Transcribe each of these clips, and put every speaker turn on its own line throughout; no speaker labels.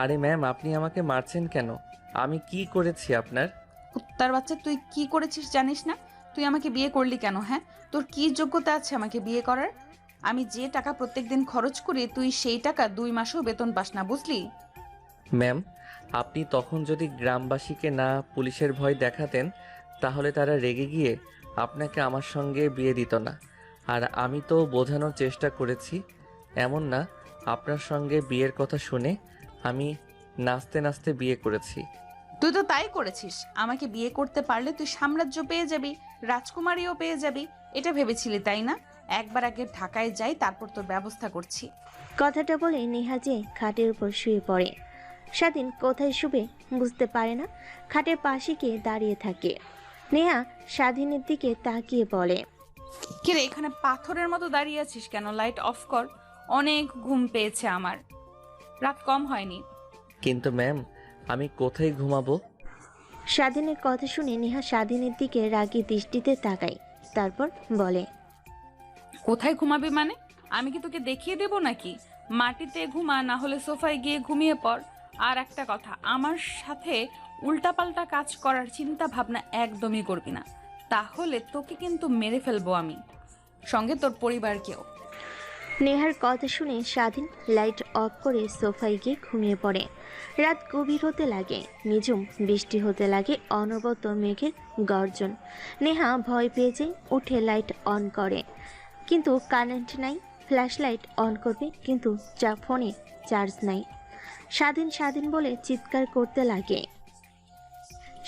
আরে ম্যাম, আপনি আমাকে মারছেন কেন? আমি কি করেছি আপনার?
কুত্তার বাচ্চা, তুই কি করেছিস জানিস না? তুই আমাকে বিয়ে করলি কেন? হ্যাঁ, তোর কি যোগ্যতা আছে আমাকে বিয়ে করার? আমি যে টাকা প্রত্যেকদিন খরচ করি তুই সেই টাকা 2 মাসেও বেতন পাস না, বুঝলি?
ম্যাম, আপনি তখন যদি গ্রামবাসীকে না পুলিশের ভয় দেখাতেন, তাহলে তারা রেগে গিয়ে আপনাকে আমার সঙ্গে বিয়ে দিত না। আর আমি তো বোঝানোর চেষ্টা করেছি। এমন না আপনার সঙ্গে বিয়ের কথা শুনে আমি নাচতে নাচতে বিয়ে করেছি।
তুই তো তাই করেছিস। আমাকে বিয়ে করতে পারলে তুই সাম্রাজ্য পেয়ে যাবি, রাজকুমারীও পেয়ে যাবি। এটা ভেবেছিলি তাই না? একবার আগে ঢাকায় যাই, তারপর তোর ব্যবস্থা করছি।
কথাটা বলে নেহা যে খাটের উপর শুয়ে পড়ে। স্বাধীন কোথায় শুবে বুঝতে পারে না, খাটের পাশে গিয়ে দাঁড়িয়ে থাকে। নেহা স্বাধীনের দিকে তাকিয়ে বলে,
কিরে, এখানে পাথরের মতো দাঁড়িয়ে আছিস কেন? লাইট অফ কর। অনেক ঘুম পেয়েছে আমার, রাত কম হয়নি।
কিন্তু ম্যাম, আমি কোথায় ঘুমাবো?
স্বাধীনের কথা শুনে নেহা স্বাধীনের দিকে রাগী দৃষ্টিতে তাকায়। তারপর বলে,
কোথায় ঘুমাবি মানে? আমি কি তোকে দেখিয়ে দেব নাকি? মাটিতে ঘুমা, না হলে সোফায় গিয়ে ঘুমিয়ে পড়। আর একটা কথা, আমার সাথে উল্টাপাল্টা কাজ করার চিন্তা ভাবনা একদমই করবি না, তাহলে তোকে কিন্তু মেরে ফেলবো আমি, সঙ্গে তোর পরিবারকেও।
নেহার কথা শুনে স্বাধীন লাইট অফ করে সোফায় গিয়ে ঘুমিয়ে পড়ে। রাত গভীর হতে লাগে, নিঝুম বৃষ্টি হতে লাগে, অনবরত মেঘের গর্জন। নেহা ভয় পেয়ে যায়, উঠে লাইট অন করে, কিন্তু কারেন্ট নাই। ফ্ল্যাশ লাইট অন করবে, কিন্তু ফোনে চার্জ নাই। স্বাধীন স্বাধীন বলে চিৎকার করতে লাগে।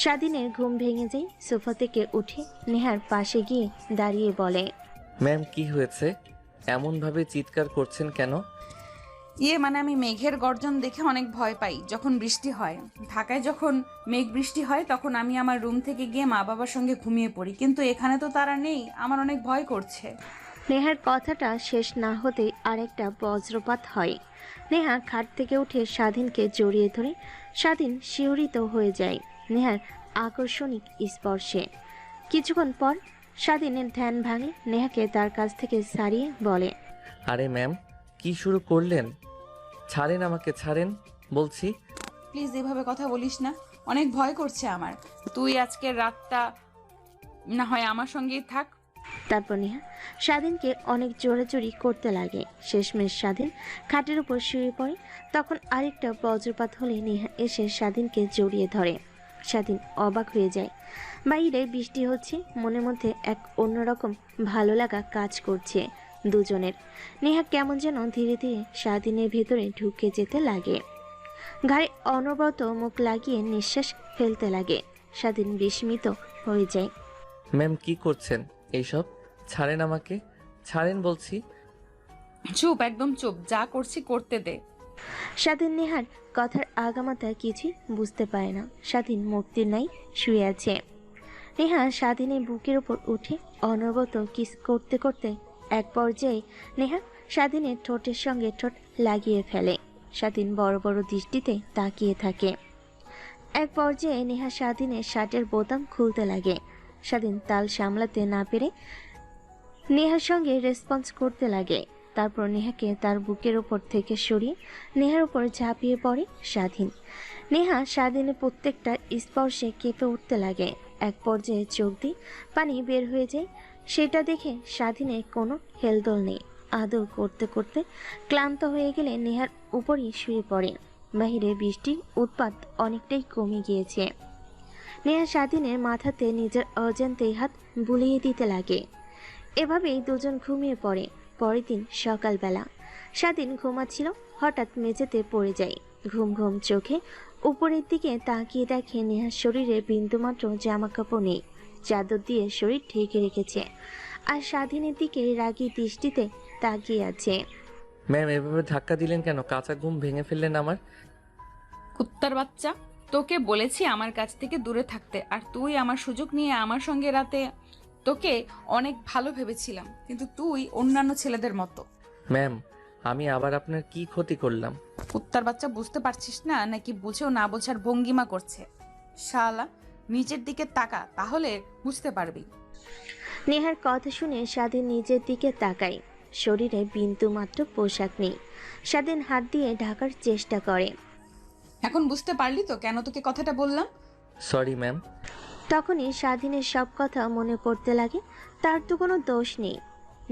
স্বাধীনের ঘুম ভেঙে যায়, সোফা থেকে উঠে নেহার পাশে গিয়ে দাঁড়িয়ে বলে,
ম্যাম, কি হয়েছে? এমনভাবে চিৎকার করছেন কেন?
মানে আমি মেঘের গর্জন দেখে অনেক ভয় পাই যখন বৃষ্টি হয়। ঢাকায় যখন মেঘ বৃষ্টি হয় তখন আমি আমার রুম থেকে গিয়ে মা বাবার সঙ্গে ঘুমিয়ে পড়ি, কিন্তু এখানে তো তারা নেই, আমার অনেক ভয় করছে।
নেহার কথাটা শেষ না হতেই আরেকটা বজ্রপাত হয়। নেহা খাট থেকে উঠে স্বাধীনকে জড়িয়ে ধরে। স্বাধীন শিহরিত হয়ে যায় নেহার আকর্ষণিক স্পর্শে। কিছুক্ষণ পর স্বাধীনের ধ্যান ভাঙে, নেহাকে তার কাছ থেকে সারিয়ে বলে,
আরে ম্যাম, কি শুরু করলেন? ছাড়েন আমাকে, ছাড়েন বলছি।
প্লিজ এভাবে কথা বলিস না, অনেক ভয় করছে আমার। তুই আজকের রাতটা না হয় আমার সঙ্গেই থাক।
তারপর নেহা স্বাধীনকে অনেক জোরাজুরি করতে লাগে। শেষমেশ স্বাধীন খাটের উপর শুয়ে পড়ে। তখন আরেকটা বজ্রপাত হলে নেহা এসে স্বাধীনকে জড়িয়ে ধরে। স্বাধীন অবাক হয়ে যায়। বাইরে বৃষ্টি হচ্ছে, মনের মধ্যে এক অন্যরকম ভালো লাগা কাজ করছে দুজনের। নেহা কেমন যেন ধীরে ধীরে স্বাধীনের ভেতরে ঢুকে যেতে লাগে। ঘাড়ে অনবরত মুখ লাগিয়ে নিঃশ্বাস ফেলতে লাগে। স্বাধীন বিস্মিত হয়ে যায়।
ম্যাম, কি করছেন এইসব? ছাড়েন আমাকে, ছাড়েন বলছি।
চুপ, একদম চুপ, যা করছি করতে দে।
স্বাধীন নেহার কথার আগামাতা কিছুই বুঝতে পারে না। স্বাধীন মুক্তির নাই শুয়ে আছে। নেহা স্বাধীনের বুকের উপর উঠে অনবরত কিস করতে করতে এক পর্যায়ে নেহা স্বাধীনের ঠোঁটের সঙ্গে ঠোঁট লাগিয়ে ফেলে। স্বাধীন বড় বড় দৃষ্টিতে তাকিয়ে থাকে। এক পর্যায়ে নেহা স্বাধীনের শার্টের বোতাম খুলতে লাগে। স্বাধীন তাল সামলাতে না পেরে নেহার সঙ্গে রেসপন্স করতে লাগে। তারপর নেহাকে তার বুকের ওপর থেকে সরিয়ে নেহার উপর ঝাঁপিয়ে পড়ে স্বাধীন। নেহা স্বাধীনের প্রত্যেকটা স্পর্শে কেঁপে উঠতে লাগে। এক পর্যায়ে চোখ দিয়ে পানি বের হয়ে যায়। সেটা দেখে স্বাধীনের কোনো হেলদোল নেই। আদর করতে করতে ক্লান্ত হয়ে গেলে নেহার উপরই শুয়ে পড়ে। বাহিরে বৃষ্টির উৎপাত অনেকটাই কমে গিয়েছে। নেহা স্বাধীনের মাথাতে নিজের অজান্তেই হাত বুলিয়ে দিতে লাগে। এভাবেই দুজন ঘুমিয়ে পড়ে। পরের দিন সকালবেলা স্বাধীন ঘুমাচ্ছিল, হঠাৎ মেঝেতে পড়ে যায়। ঘুম ঘুম চোখে উপরের দিকে তাকিয়ে দেখে নেহার শরীরে বিন্দুমাত্র জামা কাপড় নেই। চাদর দিয়ে শরীর ঢেকে রেখেছে, আর স্বাধীনের দিকে রাগী দৃষ্টিতে তাকিয়ে আছে।
ম্যাম, এভাবে ধাক্কা দিলেন কেন? কাঁচা ঘুম ভেঙে ফেললেন আমার।
কুত্তার বাচ্চা, তোকে বলেছি আমার কাছ থেকে দূরে থাকতে, আর তুই আমার সুযোগ নিয়ে আমার সঙ্গে রাতে। তোকে অনেক ভালো ভেবেছিলাম, কিন্তু তুই অন্যান্য ছেলেদের মতো।
ম্যাম, আমি আবার আপনার কি ক্ষতি করলাম?
কুত্তার বাচ্চা, বুঝতে পারছিস না নাকি বুঝেও না বোঝার ভঙ্গিমা করছে? শালা, নিচের দিকে তাকা, তাহলে বুঝতে পারবি।
নেহার কথা শুনে স্বাধীন নিজের দিকে তাকায়। শরীরে বিন্দু মাত্র পোশাক নেই। স্বাধীন হাত দিয়ে ঢাকার চেষ্টা করে।
এখন বুঝতে পারলি তো কেন তোকে কথাটা বললাম?
Sorry ma'am.
তখনই স্বাধীনের সব কথা মনে পড়তে লাগে। তার তো কোনো দোষ নেই,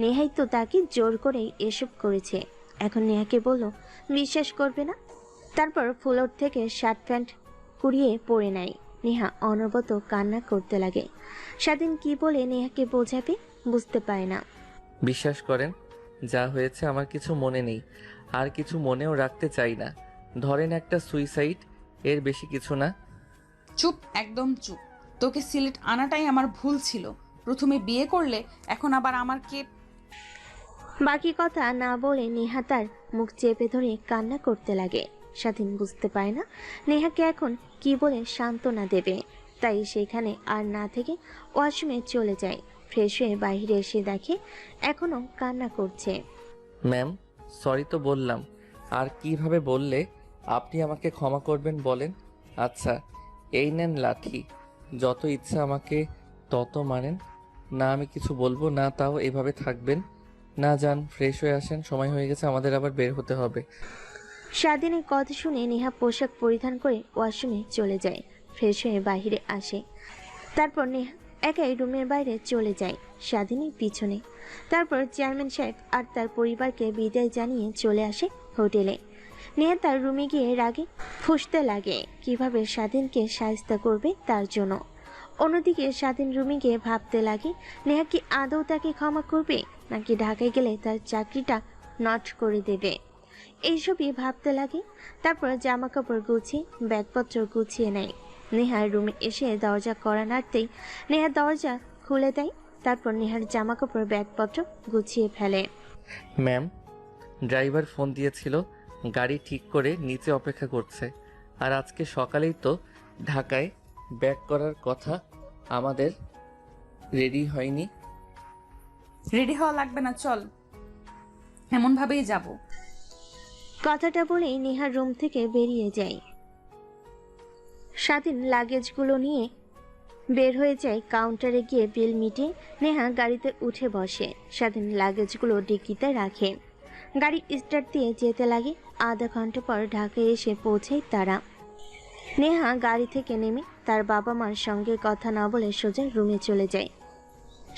নেহাই তো তাকে জোর করে এসব করেছে। এখন নেহাকে বলল বিশ্বাস করবে না। তারপর ফ্লোর থেকে শার্ট প্যান্ট কুড়িয়ে পরে নেয়। নেহা অনবরত কান্না করতে লাগে। স্বাধীন কি বলে নেহাকে বোঝাবে বুঝতে পারে না।
বিশ্বাস করেন, যা হয়েছে আমার কিছু মনে নেই, আর কিছু মনেও রাখতে চাই না। ধরেন একটা সুইসাইড, এর বেশি কিছু না।
চুপ, একদম চুপ। তোকে সিলেট আনাটাই আমার ভুল ছিল। প্রথমে বিয়ে করলে, এখন আবার আমাকে।
বাকি কথা না বলে নেহা তার মুখ চেপে ধরে কান্না করতে লাগে। স্বাধীন বুঝতে পারে না নেহাকে এখন কি বলে সান্ত্বনা দেবে, তাই সেখানে আর না থেকে ওয়াশরুমে চলে যায়। ফ্রেশ হয়ে বাইরে এসে দেখে এখনো কান্না করছে।
ম্যাম, সরি তো বললাম, আর কিভাবে বললে আপনি আমাকে ক্ষমা করবেন বলেন? আচ্ছা, এই নেন লাঠি, যত ইচ্ছা আমাকে তত মারেন। না আমি কিছু বলবো না, তাও এভাবে থাকবেন না? যান, ফ্রেশ হয়ে আসেন, সময় হয়ে গেছে, আমাদের আবার বের হতে হবে।
স্বাধীনের কথা শুনে নেহা পোশাক পরিধান করে ওয়াশরুমে চলে যায়। ফ্রেশ হয়ে বাইরে আসে। তারপর নেহা একাই রুমের বাইরে চলে যায়, স্বাধীনের পিছনে। তারপর চেয়ারম্যান সাহেব আর তার পরিবারকে বিদায় জানিয়ে চলে আসে হোটেলে। নেহা তার রুমে গিয়ে রাগে ফুঁসতে লাগে কিভাবে স্বাধীনকে সাহায্য করবে তার জন্য। অন্যদিকে স্বাধীন রুমে গিয়ে ভাবতে লাগে নেহা কি আদৌ তাকে ক্ষমা করবে, নাকি ঢাকায় গেলে তার চাকরিটা নট করে দেবে। এইসবই ভাবতে লাগে। তারপর জামা কাপড় গুছিয়ে ব্যাগপত্র গুছিয়ে নেয়। নেহার রুমে এসে দরজা কড়া নাড়তেই নেহা দরজা খুলে দেয়। তারপর নেহার জামা কাপড় ব্যাগপত্র গুছিয়ে ফেলে।
ম্যাম, ড্রাইভার ফোন দিয়েছিল, গাড়ি ঠিক করে নিচে অপেক্ষা করছে। আর আজকে সকালেই তো ঢাকায় ব্যাক করার কথা, আমাদের রেডি হয়নি।
রেডি হওয়া লাগবে না, চল, এমনভাবেই যাব।
কথাটা বলেই নেহার রুম থেকে বেরিয়ে যায়। স্বাধীন লাগেজগুলো নিয়ে বের হয়ে যায়। কাউন্টারে গিয়ে বিল মিটিয়ে নেহা গাড়িতে উঠে বসে। স্বাধীন লাগেজগুলো ডিকিতে রাখে। গাড়ি স্টার্ট দিয়ে যেতে লাগে। আধা ঘন্টা পর ঢাকায় এসে পৌঁছায় তারা। নেহা গাড়ি থেকে নেমে তার বাবা মার সঙ্গে কথা না বলে সোজা রুমে চলে যায়।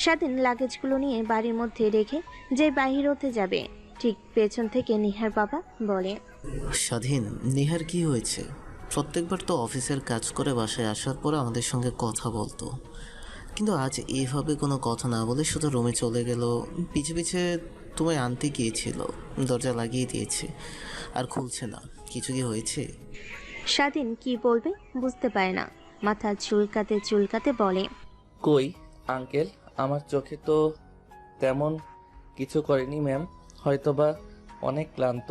স্বাধীন লাগেজগুলো নিয়ে বাড়ির মধ্যে রেখে যে বাহির হতে যাবে, ঠিক পেছন থেকে নেহার বাবা বলে,
স্বাধীন, নেহার কি হয়েছে? প্রত্যেকবার তো অফিসের কাজ করে বাসায় আসার পর আমাদের সঙ্গে কথা বলতো, কিন্তু আজ এইভাবে কোনো কথা না বলে শুধু রুমে চলে গেল। পিছে পিছে তোমায় আনতে গিয়েছিল, দরজা লাগিয়ে দিয়েছে আর খুলছে না। কিছু কি হয়েছে?
স্বাধীন কি বলবে বুঝতে পারে না। মাথা চুলকাতে চুলকাতে বলে,
কই আঙ্কেল, আমার চোখে তো তেমন কিছু করেনি ম্যাম। হয়তোবা অনেক ক্লান্ত,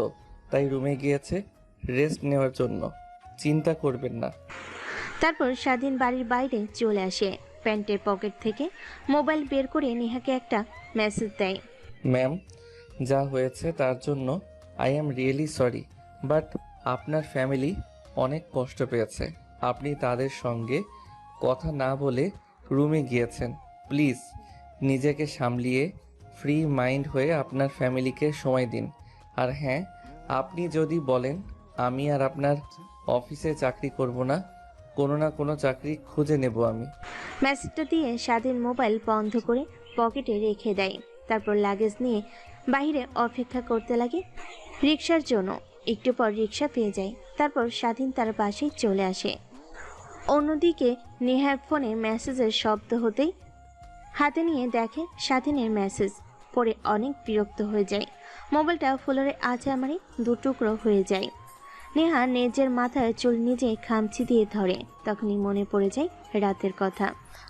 তাই রুমে গিয়েছে রেস্ট নেওয়ার জন্য। চিন্তা করবেন না।
তারপর স্বাধীন বাড়ির বাইরে চলে আসে। প্যান্টের পকেট থেকে মোবাইল বের করে নেহাকে একটা মেসেজ দেয়।
ম্যাম, যা হয়েছে তার জন্য I am really sorry, but আপনার ফ্যামিলি অনেক কষ্ট পেয়েছে। আপনি তাদের সঙ্গে কথা না বলে রুমে গিয়েছেন। প্লিজ নিজেকে সামলিয়ে ফ্রি মাইন্ড হয়ে আপনার ফ্যামিলিকে সময় দিন। আর হ্যাঁ, আপনি যদি বলেন আমি আর আপনার অফিসে চাকরি করব না, কোনো না কোনো চাকরি খুঁজে নেব আমি।
মেসেজটা দিয়ে স্বাধীন মোবাইল বন্ধ করে পকেটে রেখে দেয়। তারপর লাগেজ নিয়ে বাইরে অপেক্ষা করতে লাগে রিক্সার জন্য। একটু পর রিক্সা পেয়ে যায়। তারপর স্বাধীন তার বাসায় চলে আসে। অন্যদিকে নেহার ফোনে মেসেজের শব্দ হতেই হাতে নিয়ে দেখে স্বাধীনের মেসেজ। পরে অনেক বিরক্ত হয়ে যায়। মোবাইলটা ফ্লোরে আছাড় দুটুকরো হয়ে যায়। নেহা নিজের মাথায় চুল নিজে খামচি দিয়ে ধরে। তখনই মনে পড়ে যায় রাতের কথা।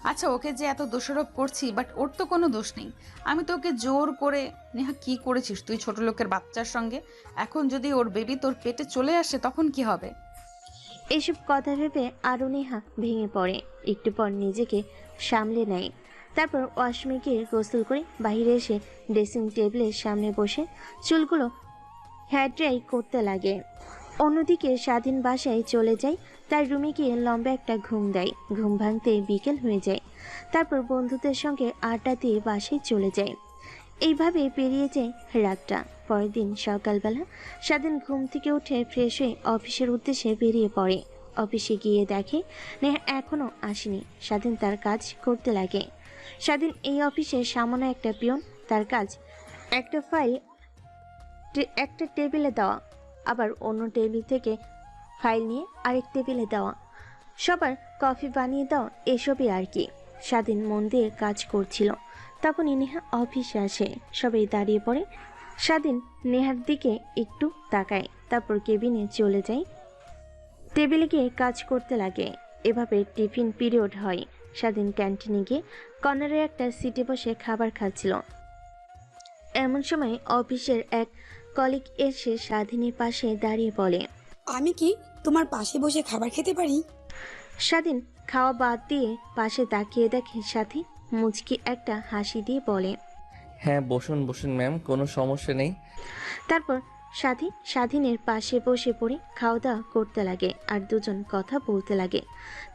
আচ্ছা, ওকে যে এত দোষারোপ করছি, বাট ওর তো কোনো দোষ নেই। আমি তো ওকে জোর করে। নেহা, কি করেছিস তুই ছোট লোকের বাচ্চার সঙ্গে? এখন যদি ওর বেবি তোর পেটে চলে আসে তখন কি হবে?
এসব কথা ভেবে আরও নেহা ভেঙে পড়ে। একটু পর নিজেকে সামলে নেয়। তারপর ওয়াশরুমে গিয়ে গোসল করে বাইরে এসে ড্রেসিং টেবিলের সামনে বসে চুলগুলো হেয়ার ড্রাই করতে লাগে। অন্যদিকে স্বাধীন বাসায় চলে যায়। তার রুমে গিয়ে লম্বা একটা ঘুম দেয়। ঘুম ভাঙতে বিকেল হয়ে যায়। তারপর বন্ধুদের সঙ্গে আড্ডা দিয়ে বাসায় চলে যায়। এইভাবে পেরিয়ে যায় রাতটা। পরের দিন সকালবেলা স্বাধীন ঘুম থেকে উঠে ফ্রেশ হয়ে অফিসের উদ্দেশ্যে বেরিয়ে পড়ে। অফিসে গিয়ে দেখে নেহা এখনো আসেনি। স্বাধীন তার কাজ করতে লাগে। স্বাধীন এই অফিসের সামান্য একটা পিয়ন। তার কাজ একটা ফাইল একটা টেবিলে দেওয়া, আবার অন্য টেবিল থেকে ফাইল নিয়ে আরেক টেবিলে দেওয়া, সবার কফি বানিয়ে দেওয়া, এসবই আর কি। স্বাধীন মন দিয়ে কাজ করছিল। তখনই নেহা অফিসে আসে। সবাই দাঁড়িয়ে পড়ে। স্বাধীন নেহার দিকে একটু তাকায়, তারপর কেবিনে চলে যায়। টেবিলে গিয়ে কাজ করতে লাগে। এভাবে টিফিন পিরিয়ড হয়। স্বাধীন ক্যান্টিনে গিয়ে কর্নারে একটা সিটে বসে খাবার খাচ্ছিল। এমন সময় অফিসের এক কলিগ এসে স্বাধীনের পাশে দাঁড়িয়ে বলে,
আমি কি তোমার পাশে বসে খাবার খেতে পারি?
স্বাধীন খাওয়া বাদ দিয়ে পাশে তাকিয়ে দেখে সাথী মুচকি একটা হাসি দিয়ে বলে,
হ্যাঁ বসুন বসুন ম্যাম, কোনো সমস্যা নেই।
তারপর সাথী স্বাধীনের পাশে বসে পড়ে খাওয়া দাওয়া করতে লাগে আর দুজন কথা বলতে লাগে।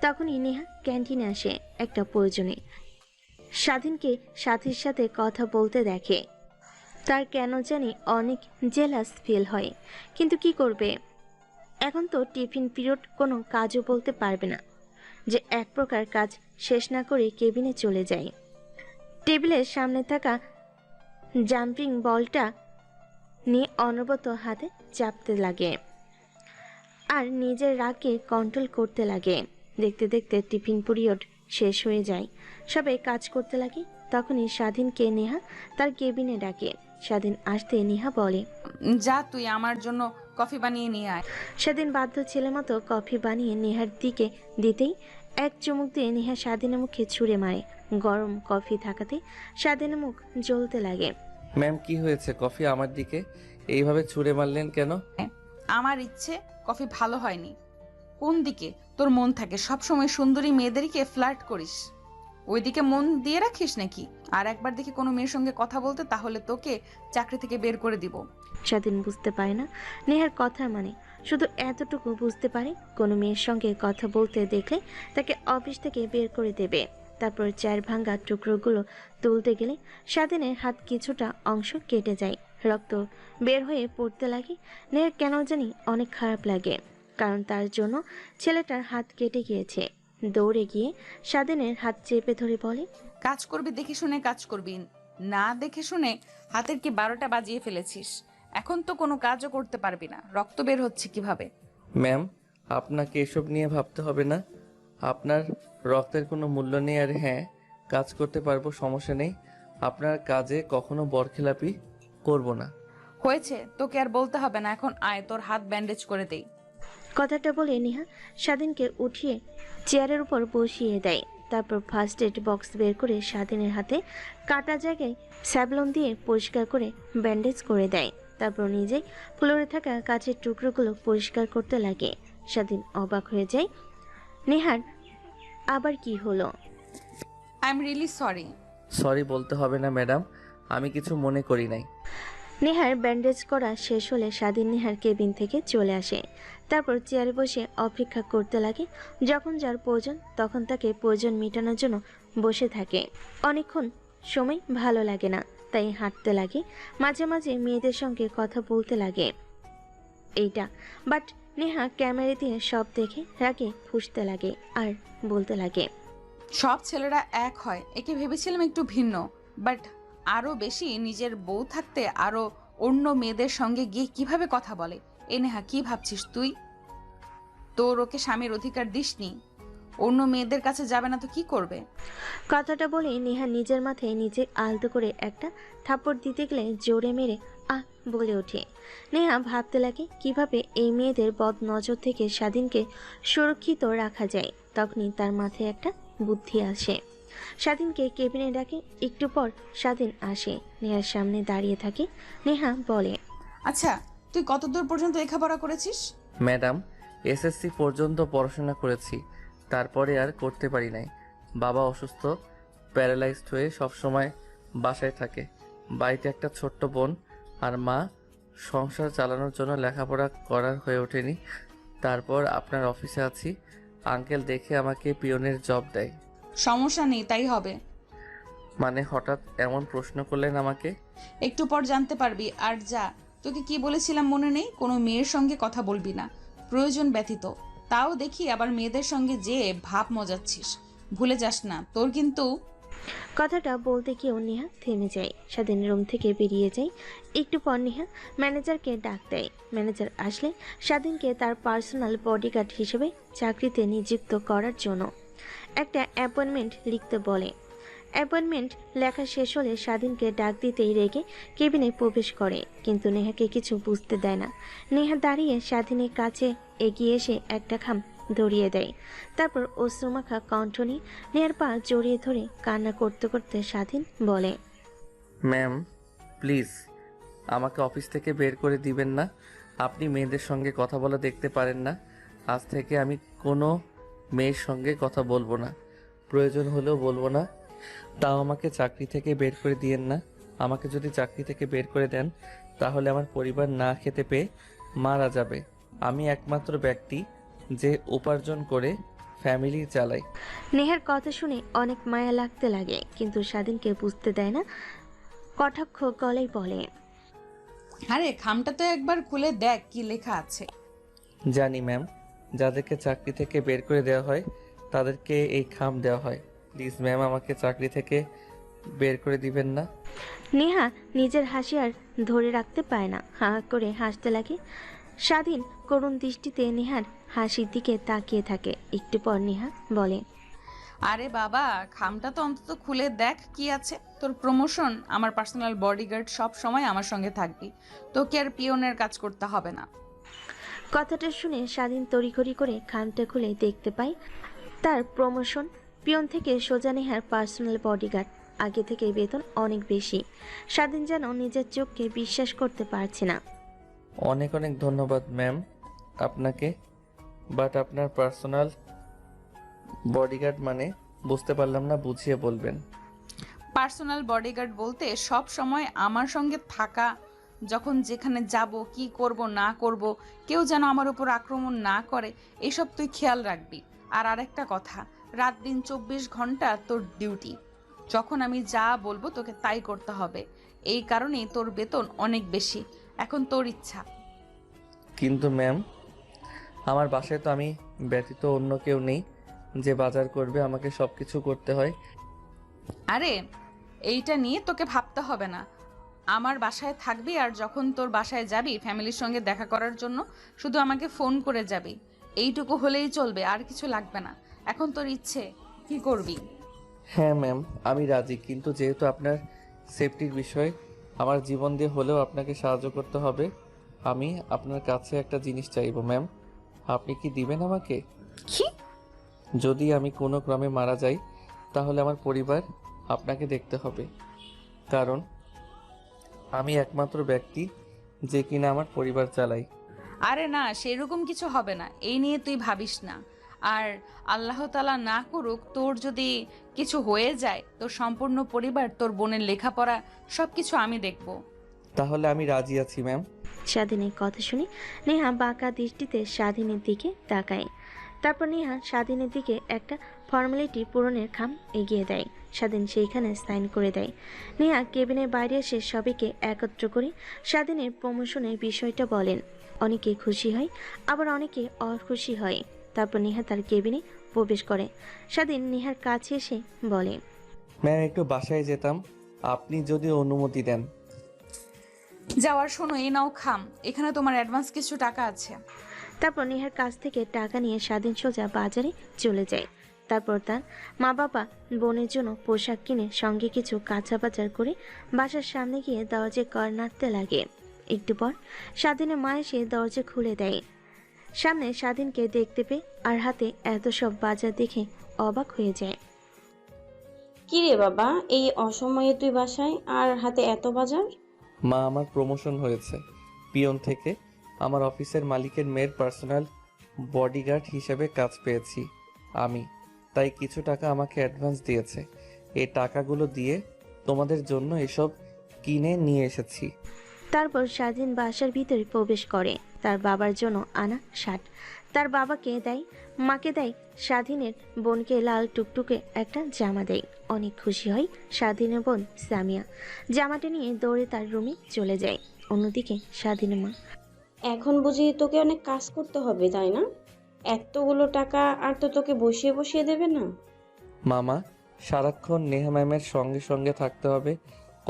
তখনই নেহা ক্যান্টিনে আসে একটা প্রয়োজনে। স্বাধীনকে সাথীর সাথে কথা বলতে দেখে। তার কেন জানি অনেক জেলাস ফিল হয়, কিন্তু কি করবে? এখন তো টিফিন পিরিয়ড, কোনো কাজও বলতে পারবে না যে এক প্রকার কাজ শেষ না করে কেবিনে চলে যায়। টেবিলের সামনে থাকা জাম্পিং বলটা নিয়ে অনবরত হাতে চাপতে লাগে আর নিজের রাগকে কন্ট্রোল করতে লাগে। দেখতে দেখতে টিফিন পিরিয়ড শেষ হয়ে যায়। সবাই কাজ করতে লাগে। তখনই স্বাধীনকে নেহা তার কেবিনে ডাকে। স্বাধীন আসতে নেহা বলে,
যা তুই আমার জন্য কফি বানিয়ে নিয়ে আয়।
স্বাধীন বাধ্য ছেলে মতো কফি বানিয়ে নেহার দিকে দিতেই এক চুমুক দিয়ে নেহা স্বাধীনের মুখে ছুঁড়ে মারে। গরম কফি থাকাতে স্বাধীনের মুখ জ্বলতে লাগে।
ম্যাম কি হয়েছে? কফি আমার দিকে এইভাবে ছুঁড়ে মারলেন কেন?
আমার ইচ্ছে কফি ভালো হয়নি। কোন দিকে তোর মন থাকে? সবসময় সুন্দরী মেয়েদেরকে ফ্লার্ট করিস, ওইদিকে মন দিয়ে রাখিস নাকি? আর একবার দেখি কোনো মেয়ের সঙ্গে কথা বলতে, তাহলে তোকে চাকরি থেকে বের করে দিব।
স্বাধীন বুঝতে পারে না নেহার কথা, মানে শুধু এতটুকু বুঝতে পারে কোনো মেয়ের সঙ্গে কথা বলতে দেখলে তাকে অফিস থেকে বের করে দেবে। তারপর চার ভাঙা টুকরোগুলো তুলতে গেলে স্বাধীনের হাত কিছুটা অংশ কেটে যায়। রক্ত বের হয়ে পড়তে লাগে। নেহার কেন জানি অনেক খারাপ লাগে, কারণ তার জন্য ছেলেটার হাত কেটে গিয়েছে। দৌড়ে গিয়ে স্বাধীনের হাত চেপে ধরে বলে,
কাজ করবি দেখে শুনে কাজ করবি, না দেখে শুনে হাতের কি 12টা বাজিয়ে ফেলেছিস। এখন তো কোনো কাজও করতে পারবি না। রক্ত বের হচ্ছে কিভাবে?
ম্যাম আপনাকে এসব নিয়ে ভাবতে হবে না। আপনার রক্তের কোনো মূল্য নেই। আর হ্যাঁ, কাজ করতে পারবো, সমস্যা নেই। আপনার কাজে কখনো বরখেলাপি করব না।
হয়েছে, তোকে আর বলতে হবে না। এখন আয়, তোর হাত ব্যান্ডেজ করে দেই।
কথাটা বলে নেহা স্বাধীনকে উঠিয়ে চেয়ারের উপর বসিয়ে দেয়। তারপর ফার্স্ট এড বক্স বের করে স্বাধীনের হাতে কাটা জায়গায় স্যাভলন দিয়ে পরিষ্কার করে ব্যান্ডেজ করে দেয়। তারপর নিজে ফ্লোরে থাকা কাচের টুকরোগুলো পরিষ্কার করতে লাগে। স্বাধীন অবাক হয়ে যায়, নেহার আবার কি হলো?
I am really sorry.
Sorry বলতে হবে না ম্যাডাম, আমি কিছু মনে করি নাই।
নেহার ব্যান্ডেজ করা শেষ হলে স্বাধীন নেহার কেবিন থেকে চলে আসে। তারপর চেয়ারে বসে অপেক্ষা করতে লাগে। যখন যার প্রয়োজন তখন তাকে প্রয়োজন মেটানোর জন্য বসে থাকে। অনেকক্ষণ সময় ভালো লাগে না, তাই হাঁটতে লাগে। মাঝে মাঝে মেয়েদের সঙ্গে কথা বলতে লাগে। এইটা বাট নেহা ক্যামেরা দিয়ে সব দেখে রাগে ফুঁসতে লাগে আর বলতে লাগে,
সব ছেলেরা এক হয়, একে ভেবেছিলাম একটু ভিন্ন, বাট আরো বেশি নিজের বউ থাকতে আরো অন্য মেয়েদের সঙ্গে গিয়ে কিভাবে কথা বলে। এ নেহা, কি ভাবছিস তুই? তোর ওকে স্বামীর অধিকার দিসনি? অন্য মেয়েদের কাছে যাবে না তো কি করবে?
কথাটা বলে নেহা নিজের মাথায় নিজে আলতো করে একটা থাপ্পড় দিতে গেলে জোরে মেরে আহ বলে ওঠে। নেহা ভাবতে লাগে কিভাবে এই মেয়েদের বদ নজর থেকে স্বাধীনকে সুরক্ষিত রাখা যায়। তখনই তার মাথায় একটা বুদ্ধি আসে। স্বাধীনকে কেবিনে ডাকে। একটু পর স্বাধীন আসে, নেহার সামনে দাঁড়িয়ে থাকে। নেহা বলে,
আচ্ছা, তুই কতদূর পর্যন্ত লেখাপড়া করেছিস?
ম্যাডাম এসএসসি পর্যন্ত পড়াশোনা করেছি, তারপরে আর করতে পারি নাই। বাবা অসুস্থ, প্যারালাইজড হয়ে সবসময় বাসায় থাকে। বাড়িতে একটা ছোট্ট বোন আর মা। সংসার চালানোর জন্য লেখাপড়া করার হয়ে ওঠেনি। তারপর আপনার অফিসে আছি। আঙ্কেল দেখে আমাকে পিয়নের জব দেয়।
সমস্যা নেই, তাই হবে।
মানে হঠাৎ এমন প্রশ্ন করলেন আমাকে?
একটু পর জানতে পারবি। আর যা, তোকে কি বলেছিলাম মনে নেই? কোনো মেয়ের সঙ্গে কথা বলবি না প্রয়োজন ব্যতীত। তাও দেখি আবার মেয়েদের সঙ্গে যেয়ে ভাব মজাচ্ছিস। ভুলে যাস না, তোর কিন্তু।
কথাটা বলতে গিয়েও নেহা থেমে যায়। স্বাধীন রুম থেকে বেরিয়ে যায়। একটু পর নেহা ম্যানেজারকে ডাক দেয়। ম্যানেজার আসলে স্বাধীনকে তার পার্সোনাল বডিগার্ড হিসেবে চাকরিতে নিযুক্ত করার জন্য একটা অ্যাপয়েন্টমেন্ট লিখতে বলে। অ্যাপয়েন্টমেন্ট লেখা শেষ হলে স্বাধীনকে ডাক দিতেই রেগে কেবিনে প্রবেশ করে, কিন্তু নেহাকে কিছু বুঝতে দেয় না। নেহা দাঁড়িয়ে স্বাধীনের কাছে এগিয়ে এসে একটা খাম ধরিয়ে দেয়। তারপর অশ্রুমাখা কণ্ঠ নিয়ে নেহার পা জড়িয়ে ধরে কান্না করতে করতে স্বাধীন বলে,
ম্যাম প্লিজ আমাকে অফিস থেকে বের করে দিবেন না। আপনি মেয়েদের সঙ্গে কথা বলা দেখতে পারেন না। আজ থেকে আমি কোনো মেয়ের সঙ্গে কথা বলবো না, প্রয়োজন হলেও বলবো না। তাও আমাকে চাকরি থেকে বের করে দিয়েন না। আমাকে যদি চাকরি থেকে বের করে দেন তাহলে আমার পরিবার না খেতে পেয়ে মারা যাবে। আমি একমাত্র ব্যক্তি যে উপার্জন করে ফ্যামিলি চালায়।
নেহার কথা শুনে অনেক মায়া লাগতে লাগে, কিন্তু স্বাধীনকে বুঝতে দেয় না। কটাক্ষ গলায় বলে,
আরে খামটা তো একবার খুলে দেখ কি লেখা আছে।
জানি ম্যাম, যাদেরকে চাকরি থেকে বের করে দেওয়া হয় তাদেরকে এই খাম দেওয়া হয়। প্লিজ ম্যাম আমাকে চাকরি থেকে বের করে দিবেন না।
নেহা নিজের হাসি আর ধরে রাখতে পায় না, হা হা করে হাসতে লাগে। স্বাধীন করুণ দৃষ্টিতে নেহার হাসির দিকে তাকিয়ে থাকে। একটু পর নেহা বলে,
আরে বাবা, খামটা তো অন্তত খুলে দেখ কি আছে। তোর প্রমোশন, আমার পার্সোনাল বডিগার্ড সব সময় আমার সঙ্গে থাকবি, তোকে আর পিয়নের কাজ করতে হবে না।
কথাটা শুনে স্বাধীন তড়িঘড়ি করে খামটা খুলে দেখতে পায় তার প্রমোশন। পিয়ন থেকে সোজা নেহার পার্সোনাল বডিগার্ড। আগে থেকে বেতন অনেক বেশি। স্বাধীন যেন নিজের চোখকে বিশ্বাস করতে পারছে না।
অনেক অনেক ধন্যবাদ ম্যাম আপনাকে, বাট আপনার পার্সোনাল বডিগার্ড মানে বুঝতে পারলাম না, বুঝিয়ে বলবেন।
পার্সোনাল বডিগার্ড বলতে সব সময় আমার সঙ্গে থাকা, যখন যেখানে যাব, কি করব না করব, কেউ যেন আমার উপর আক্রমণ না করে, এসব তুই খেয়াল রাখবি। আর আরেকটা কথা, রাত দিন 24 ঘন্টা তোর ডিউটি। যখন আমি যা বলবো তোকে তাই করতে হবে। এই কারণেই তোর বেতন অনেক বেশি। এখন তোর ইচ্ছা।
কিন্তু ম্যাম আমার বাসায় তো আমি ব্যতীত অন্য কেউ নেই যে বাজার করবে, আমাকে সব কিছু করতে হয়।
আরে এইটা নিয়ে তোকে ভাবতে হবে না। আমার বাসায় থাকবি, আর যখন তোর বাসায় যাবি ফ্যামিলির সঙ্গে দেখা করার জন্য শুধু আমাকে ফোন করে যাবি। এইটুকু হলেই চলবে, আর কিছু লাগবে না। এখন তোর ইচ্ছে, কি করবি?
হ্যাঁ ম্যাম আমি রাজি, কিন্তু যেহেতু আপনার সেফটির বিষয় আমার জীবন দিয়ে হলেও আপনাকে সাহায্য করতে হবে। আমি আপনার কাছে একটা জিনিস চাইবো ম্যাম, আপনি কি দিবেন আমাকে?
কি?
যদি আমি কোনো ক্রমে মারা যাই তাহলে আমার পরিবার আপনাকে দেখতে হবে, কারণ আমি একমাত্র ব্যক্তি যে কিনা আমার পরিবার চালাই।
আরে না, সেরকম কিছু হবে না, এই নিয়ে তুই ভাবিস না। আর আল্লাহ তাআলা না করুক তোর যদি কিছু হয়ে যায়, তোর সম্পূর্ণ পরিবার, তোর বোনের লেখাপড়া সবকিছু আমি দেখব।
তাহলে আমি রাজি আছি ম্যাম।
স্বাধীনের কথা শুনে নেহা বাঁকা দৃষ্টিতে স্বাধীনের দিকে তাকায়। তারপর নেহা স্বাধীনের দিকে একটা ফর্মালিটি পূরণের খাম এগিয়ে দেয়। স্বাধীন সেইখানে সাইন করে দেয়। নেহা কেবিনের বাইরে এসে সবাইকে একত্র করে স্বাধীনের প্রমোশনের বিষয়টা বলেন। অনেকে খুশি হয়, আবার অনেকে অখুশি হয়। তারপর নেহা তার কেবিনে প্রবেশ করে। স্বাধীন নেহার কাছে এসে বলে,
ম্যাম একটু বাসায় যেতাম, আপনি যদি অনুমতি দেন।
যাওয়ার শোনো, এই নাও খাম, এখানে তোমার অ্যাডভান্স কিছু টাকা আছে।
তারপর নেহার কাছ থেকে টাকা নিয়ে স্বাধীন সোজা বাজারে চলে যায়। তারপর তার মা বাবা বোনের জন্য পোশাক কিনে সঙ্গে কিছু কাঁচা বাজার করে বাসার সামনে গিয়ে দরজায় কর নাড়তে লাগে। একটু পর স্বাধীনের মা এসে দরজা খুলে দেয়। সামনে স্বাধীনকে দেখতে পেয়ে আর হাতে এত সব বাজার দেখে অবাক হয়ে যায়।
কি রে বাবা, এই অসময়ে তুই বাসায় আর হাতে এত বাজার?
মা আমার প্রমোশন হয়েছে, পিয়ন থেকে আমার অফিসের মালিকের মেয়ের পার্সোনাল বডিগার্ড হিসেবে কাজ পেয়েছি আমি, তাই কিছু টাকা আমাকে অ্যাডভান্স দিয়েছে। এই টাকাগুলো দিয়ে তোমাদের জন্য এসব কিনে নিয়ে এসেছি।
তারপর স্বাধীন বাসার ভিতরে প্রবেশ করে। তার বাবার জন্য আনা শার্ট তার বাবাকে দেয়, মাকে দেয়, স্বাধীনের বোনকে লাল টুকটুকে একটা জামা দেয়। অনেক খুশি হয় স্বাধীনের বোন সামিয়া। জামাটা নিয়ে দৌড়ে তার রুমে চলে যায়। অন্যদিকে স্বাধীনের মা।
এখন বুঝি তোকে অনেক কাজ করতে হবে, তাই না? এতগুলো টাকা আর তো তোকে বসিয়ে বসিয়ে দেবে না।
মামা, সারাক্ষণ নেহা ম্যামের সঙ্গে সঙ্গে থাকতে হবে,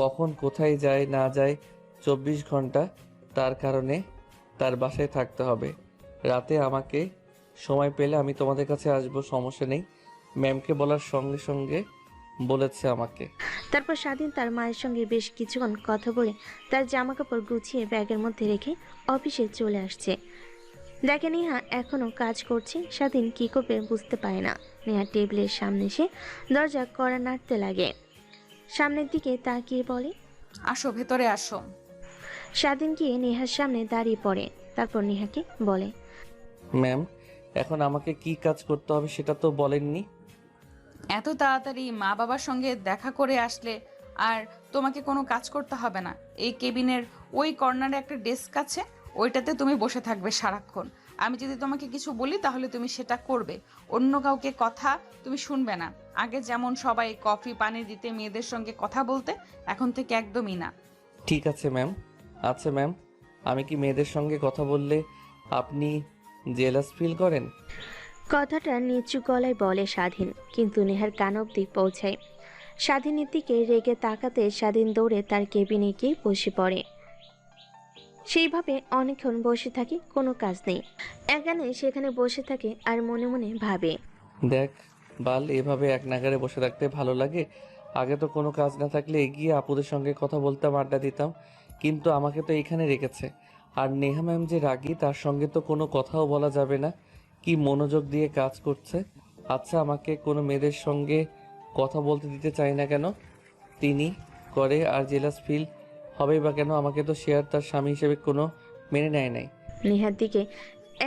কখন কোথায় যায় না যায় 24 ঘন্টা। তার কারণে তার বাসায় থাকতে হবে। রাতে আমাকে সময় পেলে আমি তোমাদের কাছে আসবো, সমস্যা নেই। ম্যামকে বলার সঙ্গে সঙ্গে বলেছে আমাকে।
তারপর স্বাধীন তার মায়ের সঙ্গে বেশ কিছুক্ষণ কথা বলে তার জামা কাপড় গুছিয়ে ব্যাগের মধ্যে রেখে অফিসে চলে আসছে। দেখে নেহা এখনো কাজ করছে। স্বাধীন কি করবে বুঝতে পারে না। নেহা টেবিলের সামনে এসে দরজা কড়া নাড়তে লাগে। সামনের দিকে তাকিয়ে বলে,
আসো, ভেতরে আসো।
স্বাধীন গিয়ে নেহার সামনে দাঁড়িয়ে পড়ে। তারপর নেহাকে বলে,
ম্যাম, এখন আমাকে কি কাজ করতে হবে সেটা তো বলেননি।
এত তাড়াতাড়ি মা বাবার সঙ্গে দেখা করে আসলে আর তোমাকে কোনো কাজ করতে হবে না। এই কেবিনের ওই কর্নারে একটা ডেস্ক আছে, ওইটাতে তুমি বসে থাকবে সারাক্ষণ। আমি যদি তোমাকে কিছু বলি তাহলে তুমি সেটা করবে, অন্য কাউকে কথা তুমি শুনবে না। আগে যেমন সবাই কফি পানি দিতে মেয়েদের সঙ্গে কথা বলতে, এখন থেকে একদমই না।
ঠিক আছে ম্যাম। আচ্ছা ম্যাম, আমি কি মেয়েদের সঙ্গে কথা বললে আপনি জেলাস ফিল করেন?
কথাটা নিচু গলায় বলে স্বাধীন, কিন্তু নেহার কান অব্দি পৌঁছায়। স্বাধীনের দিকে রেগে তাকাতে স্বাধীন দৌড়ে তার কেবিনে গিয়ে বসে পড়ে। সেইভাবে অনেকক্ষণ বসে থাকে, কোনো কাজ নেই। এখানে সেখানে বসে থাকে আর মনে মনে ভাবে,
দেখ বাল, এভাবে এক নাগারে বসে থাকতে ভালো লাগে? আগে তো কোনো কাজ না থাকলে এগিয়ে আপুদের সঙ্গে কথা বলতাম, আড্ডা দিতাম, কিন্তু আমাকে তো এখানে রেখেছে। আর নেহা ম্যাম যে রাগী, তার সঙ্গে তো কোনো কথাও বলা যাবে না। কি মনোযোগ দিয়ে কাজ করছে। আচ্ছা, আমাকে কোনো মেয়েদের সঙ্গে কথা বলতে দিতে চাই না কেন? তিনি করে আর জেলাস ফিল হবেই বা কেন? আমাকে তো সে আর তার স্বামী হিসেবে কোনো মেনে নেয় নাই।
নেহার দিকে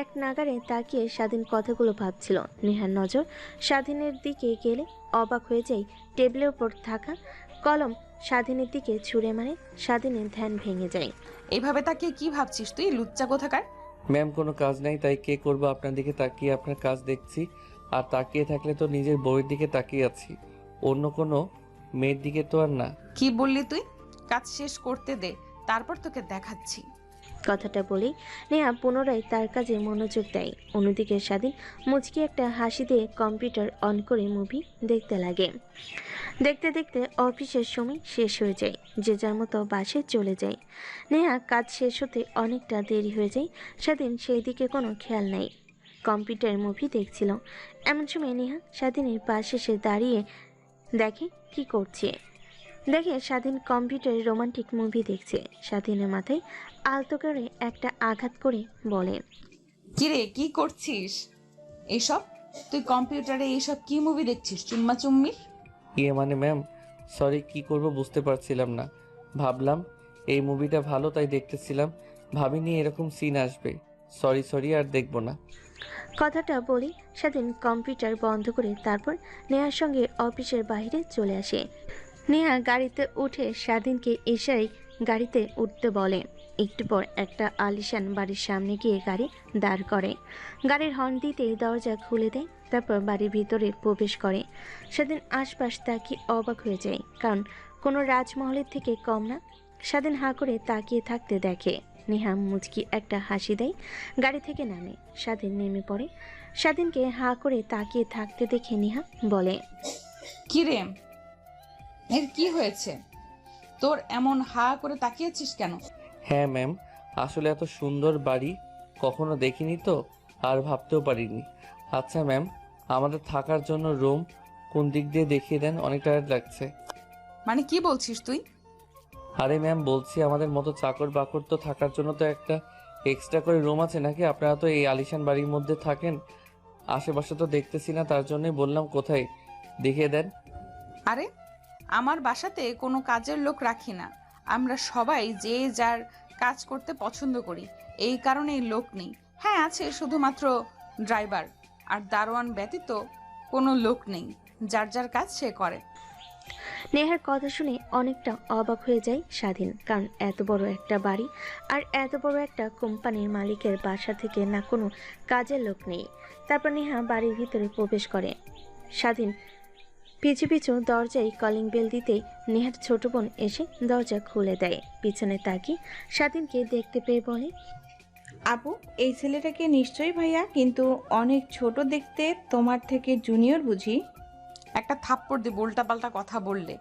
এক নাগারে তাকিয়ে স্বাধীন কথাগুলো ভাবছিল। নেহার নজর স্বাধীনের দিকে গেলে অবাক হয়ে যায় টেবিলের উপর থাকা কলম স্বাধীনের দিকে ছুঁড়ে মারে। স্বাধীনের ধ্যান ভেঙে যায়।
এইভাবে তাকে কি ভাবছিস তুই, লুচ্চা কোথাকার?
ম্যাম, কোনো কাজ নাই, তাই কে করবো? আপনার দিকে তাকিয়ে আপনার কাজ দেখছি। আর তাকিয়ে থাকলে তো নিজের বউয়ের দিকে তাকিয়ে আছি, অন্য কোনো মেয়ের দিকে তো আর না।
কি বললি তুই? কাজ শেষ করতে দে, তারপর তোকে দেখাচ্ছি।
কথাটা বলেই নেহা পুনরায় তার কাজে মনোযোগ দেয়। অন্যদিকে স্বাধীন মুচকি একটা হাসি দিয়ে কম্পিউটার অন করে মুভি দেখতে লাগে। দেখতে দেখতে অফিসের সময় শেষ হয়ে যায়, যে যার মতো বাসে চলে যায়। নেহা কাজ শেষ হতে অনেকটা দেরি হয়ে যায়। স্বাধীন সেই দিকে কোনো খেয়াল নাই, কম্পিউটার মুভি দেখছিল। এমন সময় নেহা স্বাধীনের পাশে এসে দাঁড়িয়ে দেখে কি করছে। দেখে স্বাধীন কম্পিউটারে রোমান্টিক মুভি দেখছে। স্বাধীনের মাথায় আলতো করে একটা আঘাত করে বলে,
কিরে, কি করছিস এইসব? তুই কম্পিউটারে এইসব কি মুভি দেখছিস? চুম্মা চুম্মির?
ইয়ে মানে ম্যাম, সরি, কি করব বুঝতে পারছিলাম না। ভাবলাম এই মুভিটা ভালো তাই দেখতেছিলাম, ভাবিনি এরকম সিন আসবে। সরি সরি, আর দেখবো না।
কথাটা বলি স্বাধীন কম্পিউটার বন্ধ করে তারপর নেহার সঙ্গে অফিসের বাইরে চলে আসে। নেহা গাড়িতে উঠে স্বাধীনকে ইশারায় গাড়িতে উঠতে বলে। একটু পর একটা আলিশান বাড়ির সামনে গিয়ে গাড়ি দাঁড় করে। গাড়ির হর্ন দিতে দরজা খুলে দেয়। তারপর বাড়ির ভিতরে প্রবেশ করে। স্বাধীন আশপাশ তাকিয়ে অবাক হয়ে যায়, কারণ কোনো রাজমহলের থেকে কম না। স্বাধীন হাঁ করে তাকিয়ে থাকতে দেখে। নেহা মুচকি একটা হাসি দেয়, গাড়ি থেকে নামে। স্বাধীন নেমে পড়ে। স্বাধীনকে হাঁ করে তাকিয়ে থাকতে দেখে নেহা বলে,
কিরে, এর কি হয়েছে? তোর এমন হা করে তাকিয়েছিস কেন?
হ্যাঁ ম্যাম, আসলে এত সুন্দর বাড়ি কখনো দেখিনি তো, আর ভাবতেও পারিনি। আচ্ছা ম্যাম, আমাদের থাকার জন্য রুম কোন দিক দিয়ে দেখিয়ে দেন, অনেক টায়ার্ড লাগছে।
মানে কি বলছিস তুই?
আরে ম্যাম, বলছি আমাদের মতো চাকর বাকর তো থাকার জন্য তো একটা এক্সট্রা করে রুম আছে নাকি? আপনারা তো এই আলিশান বাড়ির মধ্যে থাকেন, আশেপাশে তো দেখতেছি না, তার জন্যই বললাম কোথায় দেখিয়ে দেন।
আরে, আমার বাসাতে কোনো কাজের লোক রাখি না। আমরা সবাই যে যার কাজ করতে পছন্দ করি, এই কারণেই লোক নেই। হ্যাঁ, আছে শুধুমাত্র ড্রাইভার আর দারোয়ান ব্যতীত কোনো লোক নেই, যার যার কাজ সে করে।
নেহার কথা শুনে অনেকটা অবাক হয়ে যায় স্বাধীন, কারণ এত বড় একটা বাড়ি আর এত বড় একটা কোম্পানির মালিকের বাসা থেকে না কোনো কাজের লোক নেই। তারপর নেহা বাড়ির ভিতরে প্রবেশ করে। স্বাধীন পিছু পিছু দরজায় কলিং বেল দিতেই নেহার ছোট বোন এসে দরজা খুলে দেয়। পিছনে তাকিয়ে স্বাধীনকে দেখতে পেয়ে বলে,
আপু, এই ছেলেটাকে নিশ্চয়ই ভাইয়া, কিন্তু অনেক ছোট দেখতে, তোমার থেকে জুনিয়র বুঝি?
একটা থাপ্পড় দিব উল্টাপাল্টা কথা বললে।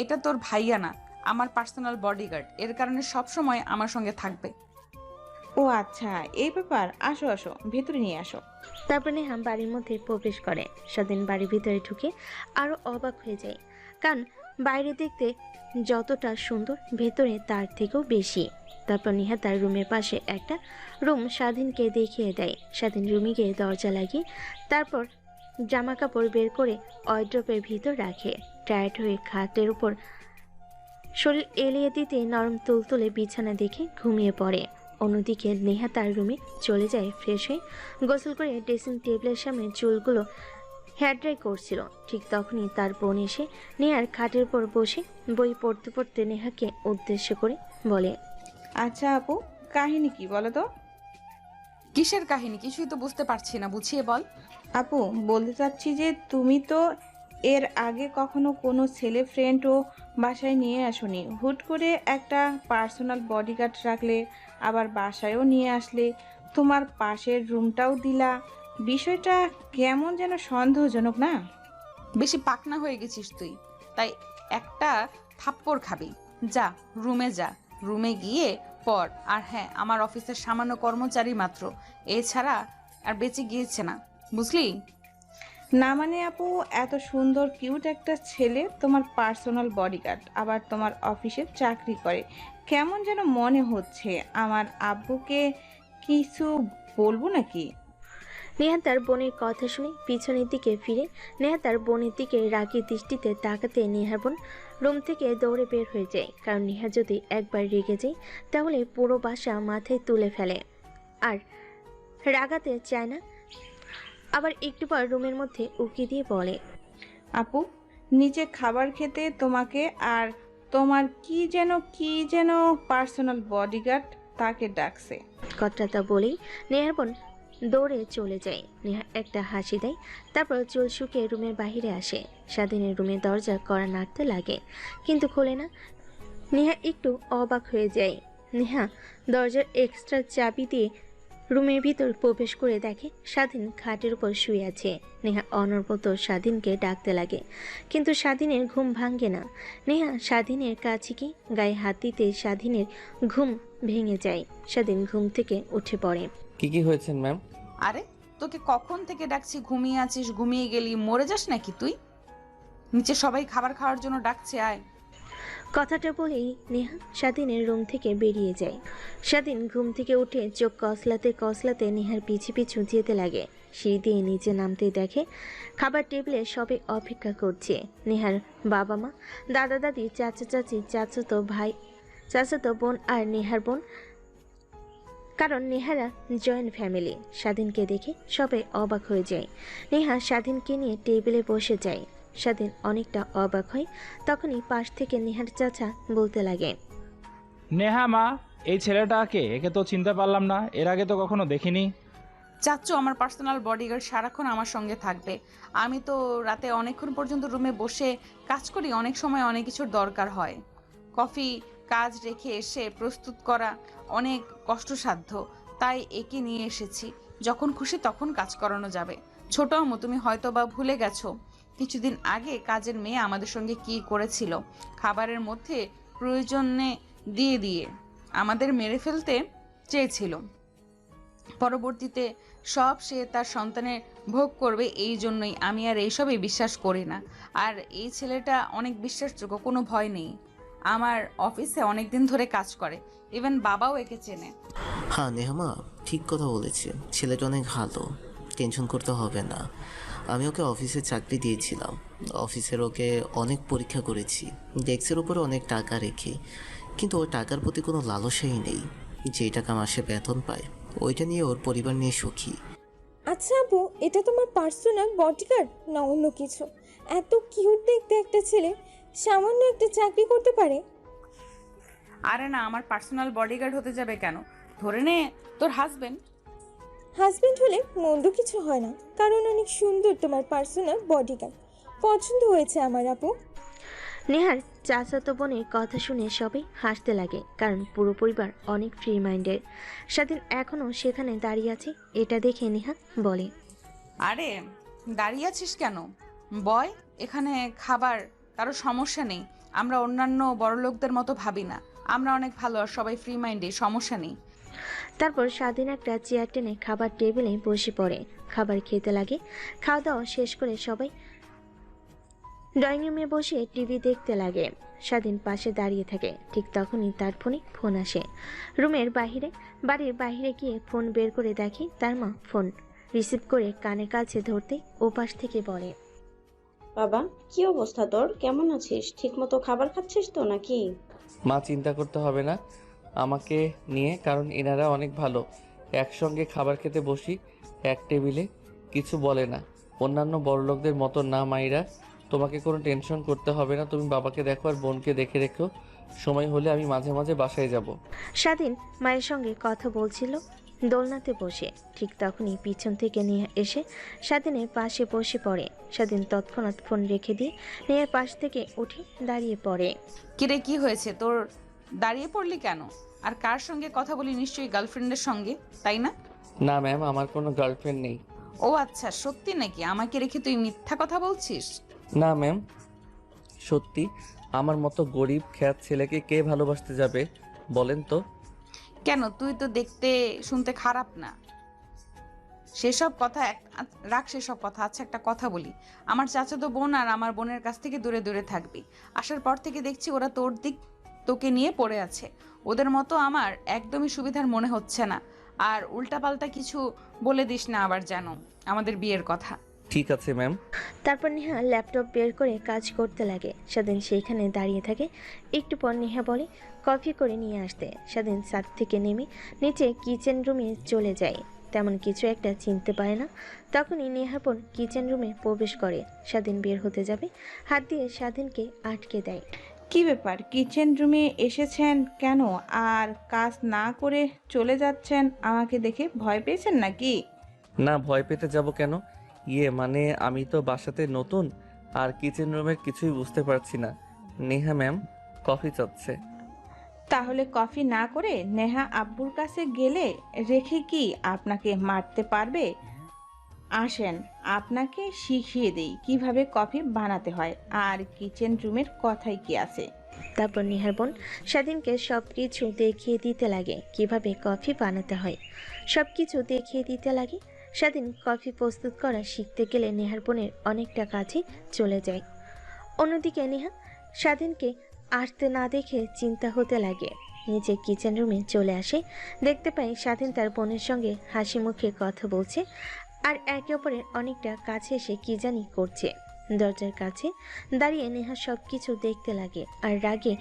এটা তোর ভাইয়া না, আমার পার্সোনাল বডিগার্ড। এর কারণে সব সময় আমার সঙ্গে থাকবে।
ও আচ্ছা, এই ব্যাপার। আসো আসো, ভেতরে নিয়ে আসো।
তারপর নেহা বাড়ির মধ্যে প্রবেশ করে। স্বাধীন বাড়ির ভিতরে ঢুকে আরো অবাক হয়ে যায়, কারণ বাইরে দেখতে যতটা সুন্দর ভেতরে তার থেকেও বেশি। তারপর নেহা তার রুমের পাশে একটা রুম স্বাধীনকে দেখিয়ে দেয়। স্বাধীন রুমে গিয়ে দরজা লাগিয়ে তারপর জামা কাপড় বের করে ওয়ার্ড্রপের ভিতর রাখে। টায়ার্ড হয়ে খাটের উপর শরীর এলিয়ে দিতে নরম তুলতুলে বিছানা দেখে ঘুমিয়ে পড়ে। অন্যদিকে নেহা তার রুমে চলে যায় ফ্রেশ হয়ে। গোসল করে ড্রেসিং টেবিলের সামনে চুলগুলো হেয়ার ড্রাই করছিল। ঠিক তখনই তার বোন এসে নেহার খাটের উপর বসে বই পড়তে পড়তে নেহাকে উদ্দেশ্য করে বলে,
আচ্ছা আপু, কাহিনী কি বলো তো?
কিসের কাহিনী? কিছুই তো বুঝতে পারছি না, বুঝিয়ে বল।
আপু, বলতে চাচ্ছি যে তুমি তো এর আগে কখনো কোনো ছেলে ফ্রেন্ড ও বাসায় নিয়ে আসোনি। হুট করে একটা পার্সোনাল বডিগার্ড রাখলে, আবার বাসায়ও নিয়ে আসলে, তোমার পাশের রুমটাও দিলা। বিষয়টা কেমন যেন সন্দেহজনক না?
বেশি পাকনা হয়ে গেছিস তুই, তাই একটা থাপ্পড় খাবি। যা রুমে যা, রুমে গিয়ে পড়। আর হ্যাঁ, আমার অফিসের সামান্য কর্মচারী মাত্র, এছাড়া আর বেঁচে গিয়েছে না, বুঝলি?
না মানে আপু, এত সুন্দর কিউট একটা ছেলে তোমার পার্সোনাল বডিগার্ড, আবার তোমার অফিসে চাকরি করে, কেমন যেন মনে হচ্ছে। আমার আব্বুকে কিছু বলবো নাকি?
নেহা তার বোনের কথা শুনে পিছনের দিকে ফিরে নেহা তার বোনের দিকে রাগী দৃষ্টিতে তাকাতে নেহার বোন রুম থেকে দৌড়ে বের হয়ে যায়। কারণ নেহা যদি একবার রেগে যায় তাহলে পুরো বাসা মাথায় তুলে ফেলে আর রাগাতে চায় না। আবার একটু পর রুমের মধ্যে উকি দিয়ে বলে,
আপু, নিচে খাবার খেতে তোমাকে আর তোমার কি যেন পার্সোনাল বডিগার্ড তাকে ডাকছে।
কথাটা বলেই নেহার বোন দৌড়ে চলে যায়। নেহা একটা হাসি দেয়, তারপর চুল শুকিয়ে রুমের বাইরে আসে। স্বাধীনের রুমের দরজা কড়া নাড়তে লাগে, কিন্তু খোলে না। নেহা একটু অবাক হয়ে যায়। নেহা দরজার এক্সট্রা চাবি দিয়ে রুমের ভিতর প্রবেশ করে দেখে স্বাধীন খাটের উপর শুয়ে আছে। নেহা অনবরত স্বাধীনকে ডাকতে লাগে, কিন্তু স্বাধীনের ঘুম ভাঙে না। নেহা স্বাধীনের কাছে কি গায়ে হাত দিতে স্বাধীনের ঘুম ভেঙে যায়। স্বাধীন ঘুম থেকে উঠে পড়ে।
কি হয়েছেন ম্যাম?
আরে, তোকে কখন থেকে ডাকছি, ঘুমিয়ে আছিস? ঘুমিয়ে গেলি মরে যাস নাকি তুই? নিচে সবাই খাবার খাওয়ার জন্য ডাকছে, আয়।
কথাটা বলেই নেহা স্বাধীনের রুম থেকে বেরিয়ে যায়। স্বাধীন ঘুম থেকে উঠে চোখ কসলাতে কসলাতে নেহার পিছু পিছু যেতে লাগে। সিঁড়ি দিয়ে নিচে নামতে দেখে খাবার টেবিলে সবাই অপেক্ষা করছে। নেহার বাবা মা, দাদা দাদি, চাচা চাচি, চাচাতো ভাই, চাচাতো বোন আর নেহার বোন, কারণ নেহারা জয়েন্ট ফ্যামিলি। স্বাধীনকে দেখে সবাই অবাক হয়ে যায়। নেহা স্বাধীনকে নিয়ে টেবিলে বসে যায়। স্বাধীন অনেকটা অবাক হয়। তখনই পাশ থেকে নেহার চাচা বলতে লাগে,
নেহা মা, এই ছেলেটাকে, একে তো চিনতে পারলাম না, এর আগে তো কখনো দেখিনি।
চাচ্চু আমার পার্সোনাল বডিগার্ড সারাক্ষণ আমার সঙ্গে থাকবে। আমি তো রাতে অনেকক্ষণ পর্যন্ত রুমে বসে কাজ করি, অনেক সময় অনেক কিছুর দরকার হয়। কফি কাজ রেখে এসে প্রস্তুত করা অনেক কষ্টসাধ্য, তাই একে নিয়ে এসেছি। যখন খুশি তখন কাজ করানো যাবে। ছোট আম্মু, তুমি হয়তো বা ভুলে গেছো, কিছুদিন আগে কাজের মেয়ে আমাদের সঙ্গে কি করেছিল। খাবারের মধ্যে প্রয়োজনে দিয়ে দিয়ে আমাদের মেরে ফেলতে চেয়েছিল। পরবর্তীতে সব সে তার সন্তানের ভোগ করবে, এই জন্যই আমি আর এইসবে বিশ্বাস করি না। আর এই ছেলেটা অনেক বিশ্বাসযোগ্য, কোনো ভয় নেই। আমার অফিসে অনেক দিন ধরে কাজ করে, ইভেন বাবাও একে চেনে।
হ্যাঁ নেহামা, ঠিক কথা বলেছে, ছেলেটা অনেক ভালো, টেনশন করতে হবে না। আমি ওকে অফিসে চাকরি দিয়েছিলাম, অফিসের ওকে অনেক পরীক্ষা করেছি, ডেস্কের উপরে অনেক টাকা রেখে, কিন্তু ওর টাকার প্রতি কোনো লালসাই নেই। যেই টাকা মাসে বেতন পায় ওইটা নিয়ে ওর পরিবার নিয়ে সুখী।
আচ্ছা আপু, এটা তোমার পার্সোনাল বডিগার্ড না অন্য কিছু? এত কিউট দেখতে একটা ছেলে সামান্য একটা চাকরি করতে পারে?
আরে না, আমার পার্সোনাল বডিগার্ড হতে যাবে কেন? ধরে নে তোর হাজবেন্ড।
হাজবেন্ড হলে মন্দ কিছু হয় না, কারণ অনেক সুন্দর তোমার পার্সোনাল বডিগার্ড। পছন্দ হয়েছে আমার আপু।
নেহার চাচাতো বোনের কথা শুনে সবাই হাসতে লাগে, কারণ পুরো পরিবার অনেক ফ্রি মাইন্ডের। স্বাধীন এখনও সেখানে দাঁড়িয়ে আছে, এটা দেখে নেহা বলে,
আরে দাঁড়িয়ে আছিস কেন? বয়, এখানে খাবার কারো সমস্যা নেই। আমরা অন্যান্য বড়লোকদের মতো ভাবি না, আমরা অনেক ভালো আর সবাই ফ্রি মাইন্ডে, সমস্যা নেই।
তারপর স্বাধীন একটা চেয়ার টেনে খাবার টেবিলে বসে পড়ে, খাবার খেতে লাগে। খাওয়া দাওয়া শেষ করে সবাই ড্রয়িং রুমে বসে টিভি দেখতে লাগে। স্বাধীন পাশে দাঁড়িয়ে থাকে, ঠিক তখনই তার ফোনে ফোন আসে। রুমের বাড়ির বাইরে গিয়ে ফোন বের করে দেখে তার মা ফোন রিসিভ করে কানের কাছে ধরতে ওপাশ থেকে বলে,
বাবা, কি অবস্থা তোর? কেমন আছিস? ঠিকমতো খাবার খাচ্ছিস তো নাকি?
মা, চিন্তা করতে হবে না আমাকে নিয়ে, কারণ এনারা অনেক ভালো। একসঙ্গে খাবার খেতে বসি এক টেবিলে, কিছু বলে না। অন্যান্য বড়লোকদের মতো না মাইরা, তোমাকে কোনো টেনশন করতে হবে না। তুমি বাবাকে দেখো আর বোনকে দেখে রেখো, সময় হলে আমি মাঝে মাঝে বাসায় যাব।
স্বাধীন মায়ের সঙ্গে কথা বলছিল দোলনাতে বসে, ঠিক তখনই পিছন থেকে নিয়ে এসে স্বাধীনের পাশে বসে পড়ে। স্বাধীন তৎক্ষণাৎ ফোন রেখে দিয়ে নিয়ে পাশ থেকে উঠে দাঁড়িয়ে পড়ে।
কিরে, কি হয়েছে তোর? দাঁড়িয়ে পড়লি কেন? আর কার সঙ্গে কথা বলি? নিশ্চয়ই গার্লফ্রেন্ডের সঙ্গে, তাই না?
না ম্যাম, আমার কোনো গার্লফ্রেন্ড নেই।
ও আচ্ছা, সত্যি নাকি? আমাকে রেখে তুই মিথ্যা কথা বলছিস?
না ম্যাম, সত্যি। আমার মতো গরিব খ্যাত ছেলেকে কে ভালোবাসতে যাবে বলেন তো?
কেন, তুই তো দেখতে শুনতে খারাপ না। সেসব কথা রাখ, সেসব কথা। আচ্ছা, একটা কথা বলি, আমার চাচাতো বোন আর আমার বোনের কাছ থেকে দূরে দূরে থাকবি। আসার পর থেকে দেখছি ওরা তোকে নিয়ে পড়ে আছে। ওদের মতো আমার একদমই সুবিধার মনে হচ্ছে না। আর উল্টাপাল্টা কিছু বলে দিস না আবার, জানো আমাদের বিয়ের কথা।
ঠিক আছে ম্যাম।
তারপর নেহা ল্যাপটপ বের করে কাজ করতে লাগে। স্বাধীন সেইখানে দাঁড়িয়ে থাকে। একটু পর নেহা বলে কফি করে নিয়ে আসতে। স্বাধীন ছাদ থেকে নেমে নিচে কিচেন রুমে চলে যায়, তেমন কিছু একটা চিনতে পারে না। তখনই নেহার বোন কিচেন রুমে প্রবেশ করে। স্বাধীন বের হতে যাবে, হাত দিয়ে স্বাধীনকে আটকে দেয়।
কি ব্যাপার, কিচেন রুমে এসেছেন কেন? আর কাজ না করে চলে যাচ্ছেন, আমাকে দেখে ভয় পেয়েছেন নাকি?
না, ভয় পেতে যাব কেন? মানে আমি তো বাসাতে নতুন, আর কিচেন রুমের কিছুই বুঝতে পারছি না। নেহা ম্যাম কফি চাচ্ছে।
তাহলে কফি না করে নেহা আব্বুর কাছে গেলে রেখে কি আপনাকে মারতে পারবে? আসেন, আপনাকে শিখিয়ে দেই কিভাবে কফি বানাতে হয়। আর কিচেন রুমের কথাই কি আছে।
তারপর নেহার বোন স্বাধীনকে সব কিছু দেখিয়ে দিতে লাগে, কিভাবে কফি বানাতে হয়। সব কিছু দেখিয়ে দিতে লাগে। স্বাধীন কফি প্রস্তুত করা শিখতে গেলে নেহার বোনের অনেকটা কাছে চলে যায়। অন্যদিকে নেহা স্বাধীনকে আসতে না দেখে চিন্তা হতে লাগে। নিচে কিচেন রুমে চলে আসে, দেখতে পাই স্বাধীন তার বোনের সঙ্গে হাসি মুখে কথা বলছে, আর একে অপরের অনেকটা কাছে এসে কি জানি করছে। দরজার কাছে দাঁড়িয়ে নেহা সব কিছু দেখতে লাগে আর রাগে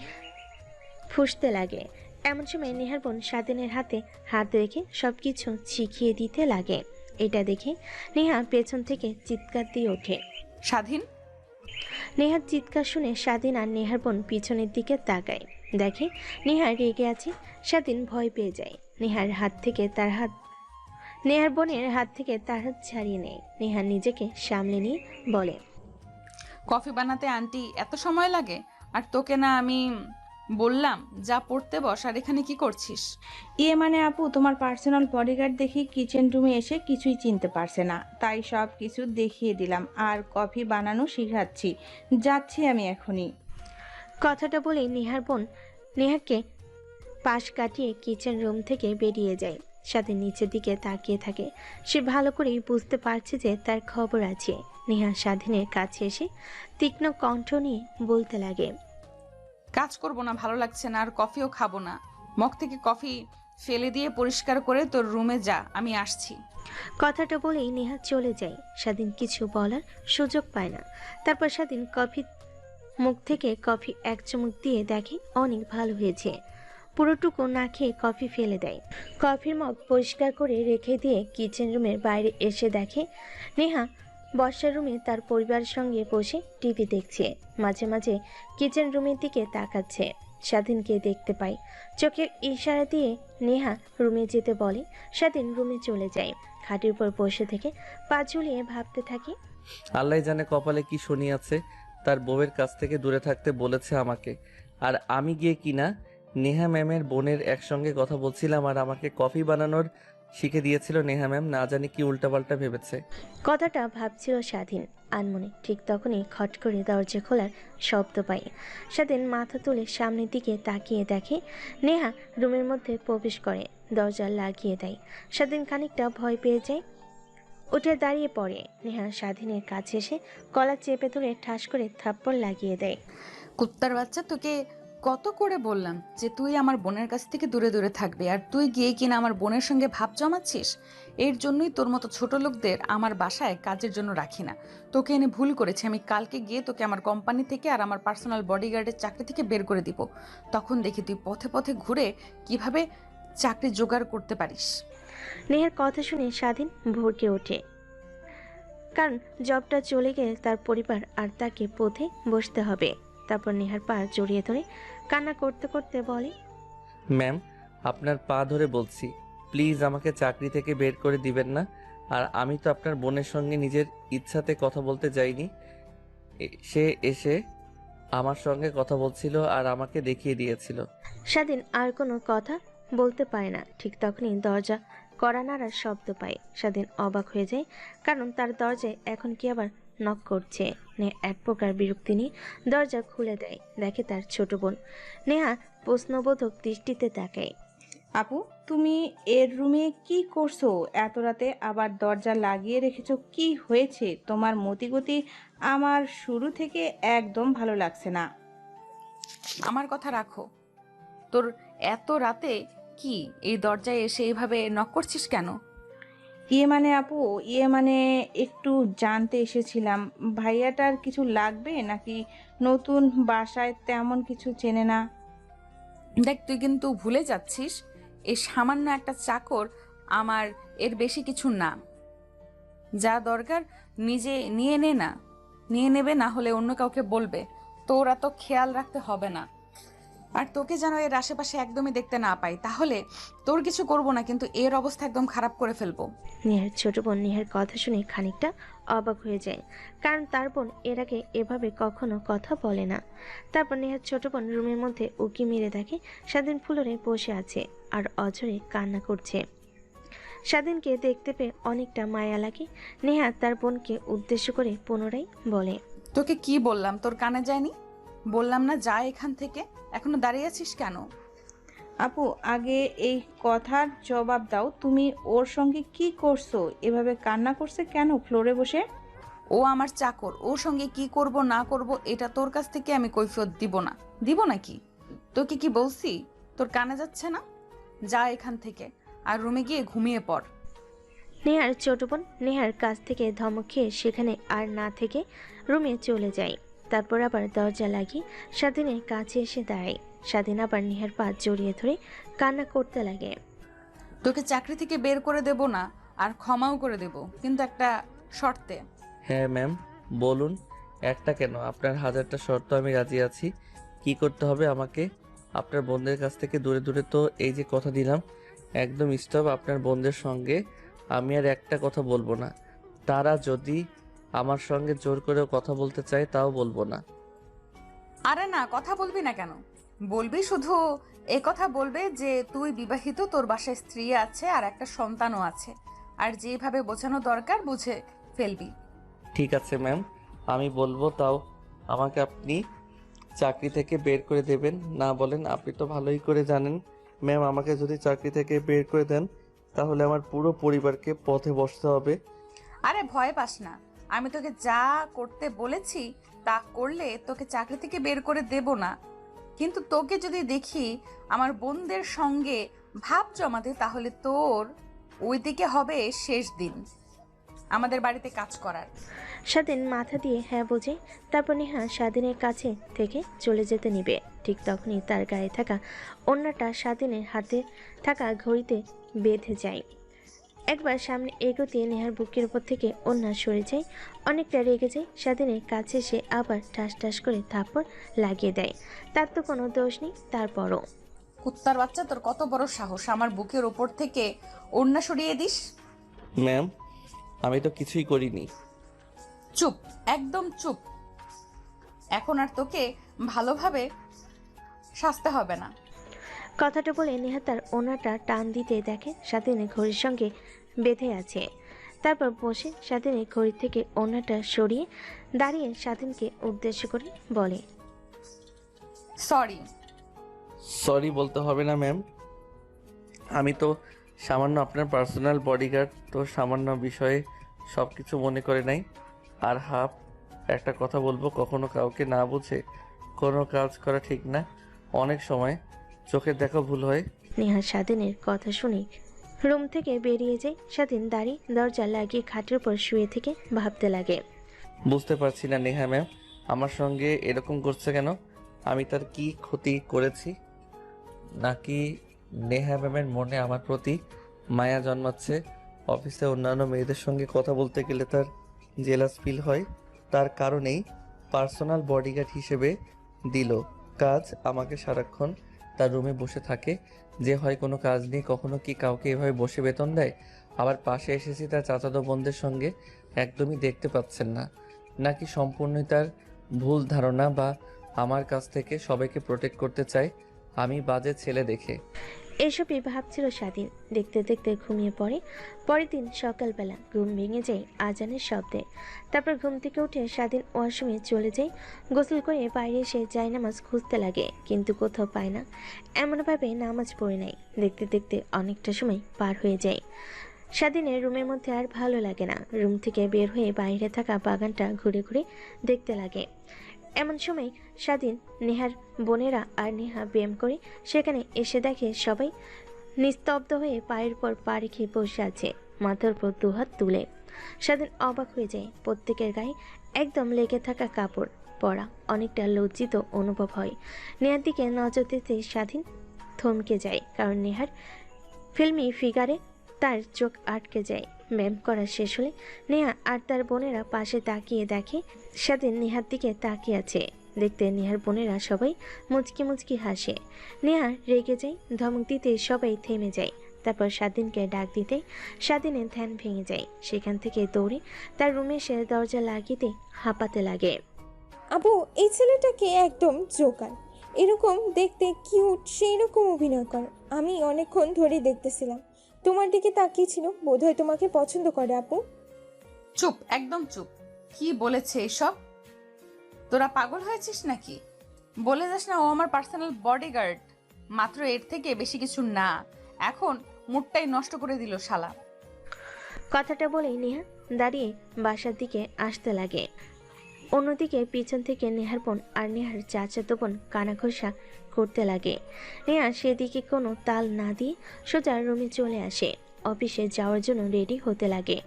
ফুঁসতে লাগে। এমন সময় নেহার বোন স্বাধীনের হাতে হাত রেখে সব কিছু শিখিয়ে দিতে লাগে। এটা দেখে নেহা পেছন থেকে চিৎকার দিয়ে ওঠে।
স্বাধীন!
নেহার চিৎকার শুনে স্বাধীন আর নেহার বোন পিছনের দিকে তাকায়, দেখে নেহা রেগে আছে। স্বাধীন ভয় পেয়ে যায়। নেহার বোনের হাত থেকে তার হাত ছাড়িয়ে নেয়। নেহা নিজেকে সামলে নিয়ে বলে,
কফি বানাতে আন্টি এত সময় লাগে? আর তোকে না আমি বললাম যা পড়তে বস, আর এখানে কি করছিস?
মানে আপু, তোমার পার্সোনাল বডিগার্ড দেখি কিচেন রুমে এসে কিছুই চিনতে পারছে না, তাই সব কিছু দেখিয়ে দিলাম। আর কফি বানানো শিখাচ্ছি। যাচ্ছি আমি এখনই।
কথাটা বলেই নেহার বোন নেহাকে পাশ কাটিয়ে কিচেন রুম থেকে বেরিয়ে যায়। স্বাধীন নিচের দিকে তাকিয়ে থাকে। সে ভালো করেই বুঝতে পারছে যে তার খবর আছে। নেহা স্বাধীনের কাছে এসে তীক্ষ্ণ কণ্ঠ নিয়ে বলতে লাগে,
কাজ করব না, ভালো লাগছে না, আর কফিও খাবো না। মগ থেকে কফি ফেলে দিয়ে পরিষ্কার করে তোর রুমে যা, আমি আসছি।
কথাটা বলেই নেহা চলে যায়। স্বাধীন কিছু বলার সুযোগ পায় না। তারপর স্বাধীন মুখ থেকে কফি এক চুমুক দিয়ে দেখে অনেক ভালো হয়েছে। পুরোটুকু না খেয়ে কফি ফেলে দেয়। কফির মগ পরিষ্কার করে রেখে দিয়ে কিচেন রুমের বাইরে এসে দেখে নেহা বর্ষার রুমে তার পরিবারের সঙ্গে বসে টিভি দেখছে। মাঝে মাঝে কিচেন রুমের দিকে তাকাচ্ছে। স্বাধীনকে দেখতে পায়। চোখের ইশারা দিয়ে নেহা রুমে যেতে বলে। স্বাধীন রুমে চলে যায়। খাটের উপর বসে থেকে পা ঝুলিয়ে ভাবতে থাকে।
আল্লাহ জানে কপালে কি শনি আছে, তার বউয়ের কাছ থেকে দূরে থাকতে বলেছে আমাকে। আর আমি গিয়ে কিনা নেহা ম্যামের বোনের একসঙ্গে কথা বলছিলাম, আর আমাকে কফি বানানোর শিখে দিয়েছিল নেহা ম্যাম। না জানি কি উল্টাপাল্টা ভেবেছে।
কথাটা ভাবছিল স্বাধীন আনমনে। ঠিক তখনই খট করে দরজা খোলার শব্দ পাই। স্বাধীন মাথা তুলে সামনের দিকে তাকিয়ে দেখে নেহা রুমের মধ্যে প্রবেশ করে, দরজা লাগিয়ে দেয়। স্বাধীন খানিকটা ভয় পেয়ে যায়, উঠে দাঁড়িয়ে পড়ে। নেহা স্বাধীনের কাছে এসে গলা চেপে ধরে ঠাস করে থাপ্পড় লাগিয়ে দেয়।
কুত্তার বাচ্চা, তোকে কত করে বললাম যে তুই আমার বোনের কাছ থেকে দূরে দূরে থাকবি, আর তুই গিয়ে কিনা আমার বোনের সঙ্গে ভাব জমাচ্ছিস। এর জন্যই তোর মতো ছোট লোকদের আমার বাসায় কাজের জন্য রাখি না। তোকে এনে ভুল করেছি। আমি কালকে গিয়ে তোকে আমার কোম্পানি থেকে আর আমার পার্সোনাল বডিগার্ডের চাকরি থেকে বের করে দিব। তখন দেখি তুই পথে পথে ঘুরে কিভাবে চাকরি জোগাড় করতে পারিস।
নেহার কথা শুনে স্বাধীন ভরকে ওঠে, কারণ জবটা চলে গেলে তার পরিবার আর তাকে পথে বসতে হবে। তারপর নেহার পা জড়িয়ে ধরে কান্না করতে করতে বলে,
ম্যাম, আপনার পা ধরে বলছি, প্লিজ আমাকে চাকরি থেকে বের করে দিবেন না। আর আমি তো আপনার বোনের সঙ্গে নিজের ইচ্ছাতে কথা বলতে যাইনি। সে এসে আমার সঙ্গে কথা বলছিল আর আমাকে দেখিয়ে দিয়েছিল।
স্বাধীন আর কোনো কথা বলতে পারে না। ঠিক তখনই দরজা কড়া নাড়ার শব্দ পায়। স্বাধীন অবাক হয়ে যায়, কারণ তার দরজায় এখন কি আবার নক করছে। নেহা এক প্রকার বিরক্তি নিয়ে দরজা খুলে দেয়, দেখে তার ছোট বোন। নেহা প্রশ্নবোধক দৃষ্টিতে তাকায়।
আপু, তুমি এর রুমে কি করছো এত রাতে? আবার দরজা লাগিয়ে রেখেছো, কি হয়েছে তোমার? মতিগতি আমার শুরু থেকে একদম ভালো লাগছে না।
আমার কথা রাখো। তোর এত রাতে কি এই দরজায় এসে এইভাবে নক করছিস কেন?
ইয়ে মানে আপু, ইয়ে মানে একটু জানতে এসেছিলাম ভাইয়াটার কিছু লাগবে নাকি? নতুন বাসায় তেমন কিছু চেনে না।
দেখ, তুই কিন্তু ভুলে যাচ্ছিস এই সামান্য একটা চাকর আমার, এর বেশি কিছু না। যা দরকার নিজে নিয়ে নে না, নিয়ে নেবে, না হলে অন্য কাউকে বলবে। তোর এত খেয়াল রাখতে হবে না। আর তোকে যেন এর আশেপাশে একদমই দেখতে না পাই, তাহলে তোর কিছু করব না, কিন্তু এর অবস্থা একদম খারাপ করে ফেলবো।
নেহার ছোট বোন নেহার কথা শুনে খানিকটা অবাক হয়ে যায়, কারণ তার বোন এর আগে এভাবে কখনো কথা বলে না। তারপর নেহার ছোট বোন রুমের মধ্যে উকি মেরে দেখে স্বাধীন ফ্লোরে বসে আছে আর অঝরে কান্না করছে। স্বাধীনকে দেখতে পেয়ে অনেকটা মায়া লাগে। নেহা তার বোনকে উদ্দেশ্য করে পুনরায় বলে,
তোকে কি বললাম? তোর কানে যায়নি? বললাম না যা এখান থেকে। এখনো দাঁড়িয়ে আছিস কেন?
আপু, আগে এই কথার জবাব দাও, তুমি ওর সঙ্গে কি করছো? এভাবে কান্না করছে কেন ফ্লোরে বসে?
ও আমার চাকর, ওর সঙ্গে কি করব না করব এটা তোর কাছ থেকে আমি কৈফিয়ত দিব না। দিব নাকি? তোকে কি বলছি? তোর কানে যাচ্ছে না? যা এখান থেকে আর রুমে গিয়ে ঘুমিয়ে পড়।
নেহার ছোট বোন নেহার কাছ থেকে ধমক খেয়ে সেখানে আর না থেকে রুমে চলে যায়। তারপর আবার দরজা লাগিয়ে স্বাধীনের কাছে এসে দাঁড়ায়। স্বাধীন আবার নেহার পা জড়িয়ে ধরে কান্না করতে লাগে।
তোকে চাকরি থেকে বের করে দেব না, আর ক্ষমাও করে দেব, কিন্তু একটা শর্তে।
হ্যাঁ ম্যাম, বলুন। একটা কেন, আপনার হাজারটা শর্ত আমি রাজি আছি। কি করতে হবে আমাকে? আপনার বোনদের কাছ থেকে দূরে দূরে তো এই যে কথা দিলাম, একদম স্টপ। আপনার বোনদের সঙ্গে আমি আর একটা কথা বলবো না। তারা যদি আমার সঙ্গে জোর করেও কথা বলতে চায় তাও বলবো না।
আরে না, কথা বলবি না কেন? বলবি শুধু এ কথা বলবে যে তুই বিবাহিত, তোর বাসায় স্ত্রী আছে আর একটা সন্তানও আছে, আর যেভাবে বোঝানো দরকার বুঝে ফেলবি।
ঠিক আছে ম্যাম, আমি বলবো। তাও আমাকে আপনি চাকরি থেকে বের করে দেবেন না বলেন? আপনি তো ভালোই করে জানেন ম্যাম, আমাকে যদি চাকরি থেকে বের করে দেন তাহলে আমার পুরো পরিবারকে পথে বসতে হবে।
আরে ভয় পাস না, আমি তোকে যা করতে বলেছি তা করলে তোকে চাকরি থেকে বের করে দেব না। কিন্তু তোকে যদি দেখি আমার বোনদের সঙ্গে ভাব জমাতে, তাহলে তোর ওইদিকে হবে শেষ দিন আমাদের বাড়িতে কাজ করার।
স্বাধীন মাথা দিয়ে হ্যাঁ বোঝে। তারপর নেহা স্বাধীনের কাছে থেকে চলে যেতে নিবে। ঠিক তখনই তার গায়ে থাকা ওড়নাটা স্বাধীনের হাতে থাকা ঘড়িতে বেঁধে যায়। একবার সামনে এগোতে নেহার বুকের উপর থেকে ওড়না সরে যায়, অনেকটা রেগে যায়। স্বাধীনের কাছে সে আবার ঠাস ঠাস করে থাপ্পড় লাগিয়ে দেয়। তার তো কোনো দোষ নেই, তারপরও।
কুত্তার বাচ্চা, তোর কত বড় সাহস আমার বুকের ওপর থেকে ওড়না সরিয়ে দিস?
ম্যাম, আমি তো কিছুই করিনি।
চুপ, একদম চুপ। এখন আর তোকে ভালোভাবে সাজতে হবে না।
কথাটা বলে নেহা তার ওনাটা টান দিতে দেখে স্বাধীনের ঘড়ির সঙ্গে বেঁধে আছে। তারপর বসে স্বাধীনের ঘড়ি থেকে ওনাটা সরিয়ে দাঁড়িয়ে স্বাধীনকে উদ্দেশ্য করে বলে,
সরি।
সরি বলতে হবে না ম্যাম, আমি তো সামান্য আপনার পার্সোনাল বডিগার্ড, তো সামান্য বিষয়ে সব কিছু মনে করে নাই। আর একটা কথা বলবো, কখনো কাউকে না বুঝে কোনো কাজ করা ঠিক না। অনেক সময় চোখের দেখা ভুল হয়।
নেহা স্বাধীনের কথা শুনে রুম থেকে বেরিয়ে যায়। স্বাধীন দাঁড়িয়ে দরজা লাগিয়ে খাটের উপর শুয়ে থেকে ভাবতে লাগে।
বুঝতে পারছি না নেহা ম্যাম আমার সঙ্গে এরকম করছে কেন? আমি তার কি ক্ষতি করেছি? নাকি নেহা ম্যামের মনে আমার প্রতি মায়া জন্মাচ্ছে? অফিসে অন্যান্য মেয়েদের সঙ্গে কথা বলতে গেলে তার জেলাস ফিল হয়, তার কারণেই পার্সোনাল বডিগার্ড হিসেবে দিল কাজ। আমাকে সারাক্ষণ তার রুমে বসে থাকে, যে হয় কোনো কাজ নেই। কখনো কি কাউকে এভাবে বসে বেতন দেয়? আবার পাশে এসেছি তার চাচাতো বোনদের সঙ্গে, একদমই দেখতে পাচ্ছেন না? নাকি সম্পূর্ণই তার ভুল ধারণা, বা আমার কাছ থেকে সবাইকে প্রোটেক্ট করতে চায় আমি বাজে ছেলে দেখে?
এসবই ভাবছিল স্বাধীন। দেখতে দেখতে ঘুমিয়ে পড়ে। পরের দিন সকালবেলা ঘুম ভেঙে যায় আজানের শব্দে। তারপর ঘুম থেকে উঠে স্বাধীন ওয়াশরুমে চলে যায়। গোসল করে বাইরে এসে জায়নামাজ খুঁজতে লাগে, কিন্তু কোথাও পায় না। এমনভাবে নামাজ পড়ে নেয়। দেখতে দেখতে অনেকটা সময় পার হয়ে যায়। স্বাধীনের রুমের মধ্যে আর ভালো লাগে না। রুম থেকে বের হয়ে বাইরে থাকা বাগানটা ঘুরে ঘুরে দেখতে লাগে। এমন সময় স্বাধীন, নেহার বোনেরা আর নেহা ব্যায়াম করে সেখানে এসে দেখে সবাই নিস্তব্ধ হয়ে পায়ের পর পা রেখে বসে আছে, মাথার উপর দুহাত তুলে। স্বাধীন অবাক হয়ে যায়। প্রত্যেকের গায়ে একদম লেগে থাকা কাপড় পরা। অনেকটা লজ্জিত অনুভব হয়। নেহার দিকে নজর দিতে স্বাধীন থমকে যায়, কারণ নেহার ফিল্মি ফিগারে তার চোখ আটকে যায়। ব্যায়াম করা শেষ হলে নেহা আর তার বোনেরা পাশে তাকিয়ে দেখে স্বাধীন নেহার দিকে তাকিয়ে আছে। দেখতে নেহার বোনেরা সবাই মুচকি মুচকি হাসে। নেহা রেগে যায়, ধমক দিতে সবাই থেমে যায়। তারপর স্বাধীনকে ডাক দিতে স্বাধীনের ধ্যান ভেঙে যায়। সেখান থেকে দৌড়ে তার রুমে এসে দরজা লাগিয়ে হাঁপাতে লাগে।
আপু, এই ছেলেটাকে একদম জোকার। এরকম দেখতে কিউট, সেই রকম অভিনয় করে। আমি অনেকক্ষণ ধরে দেখতেছিলাম, তোমার দিকে তাকিয়েছিল। বোধহয় তোমাকে পছন্দ করে আপু।
চুপ, একদম চুপ। কি বলেছে এসব? তোরা পাগল হয়েছিস নাকি? বলে যাস না ও আমার পার্সোনাল বডিগার্ড। মাত্র এর থেকে বেশি কিছু না। এখন মুডটাই নষ্ট করে দিল শালা।
কথাটা বলেই নেহা দাঁড়িয়ে বাসার দিকে আসতে লাগে। অন্যদিকে পিছন থেকে নেহার বোন আর নেহার চাচাতো বোন কানাঘষা করতে লাগে। নেহা সেদিকে কোনো তাল না দিয়ে সোজা রুমে চলে আসে। অফিসে যাওয়ার জন্য রেডি হতে লাগে।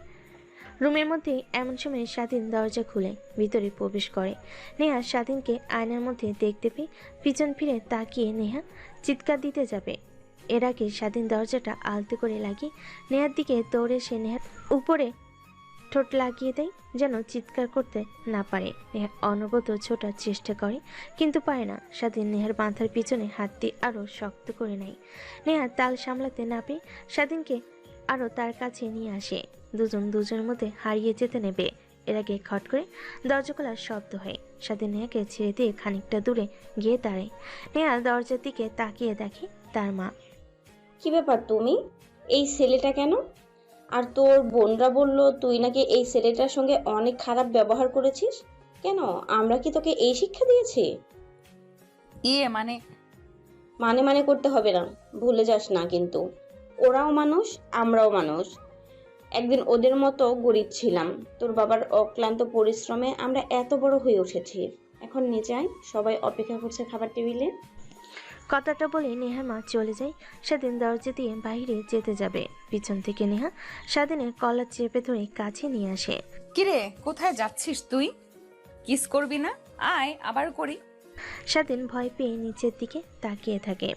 রুমের মধ্যে এমন সময় স্বাধীন দরজা খুলে ভিতরে প্রবেশ করে। নেহা স্বাধীনকে আয়নার মধ্যে দেখতে পেয়ে পিছন ফিরে তাকিয়ে নেহা চিৎকার দিতে যাবে। এর আগে স্বাধীন দরজাটা আলতো করে লাগিয়ে নেহার দিকে দৌড়ে সে নেহার উপরে ঠোঁট লাগিয়ে দেয়, যেন চিৎকার করতে না পারে। নেহা অনবরত ছোটার চেষ্টা করে, কিন্তু পারে না। স্বাধীন নেহার মাথার পিছনে হাত দিয়ে আরও শক্ত করে নেয়। নেহা তাল সামলাতে না পেয়ে স্বাধীনকে আরও তার কাছে নিয়ে আসে। দুজনের মধ্যে হারিয়ে যেতে নেবে। এর আগে খট করে দরজা খোলার শব্দ হয়। স্বাধীন নেহাকে ছেড়ে দিয়ে খানিকটা দূরে গিয়ে দাঁড়ায়। নেহা দরজার দিকে তাকিয়ে দেখে তার মা।
কি ব্যাপার তুমি? এই ছেলেটা কেন? আর তোর বোনরা বলল তুই নাকি এই ছেলেটার সঙ্গে অনেক খারাপ ব্যবহার করেছিস। কেন? আমরা কি তোকে এই শিক্ষা দিয়েছি?
মানে
মানে করতে হবে না, ভুলে যাস না কিন্তু ওরাও মানুষ, আমরাও মানুষ। একদিন ওদের মতো গরিব ছিলাম। তোর বাবার অক্লান্ত পরিশ্রমে আমরা এত বড় হয়ে উঠেছি। এখন নিচে আয়, সবাই অপেক্ষা করছে খাবার টেবিলে।
কথাটা বলে নেহার মা চলে যায়। স্বাধীন দরজা দিয়ে বাইরে যেতে যাবে। পিছন থেকে নেহা স্বাধীনের কলার চেপে ধরে কাছে নিয়ে আসে।
কিরে, কোথায় যাচ্ছিস তুই? কিস করবি না? আয়, আবার করি।
স্বাধীন ভয় পেয়ে নিচের দিকে তাকিয়ে থাকে।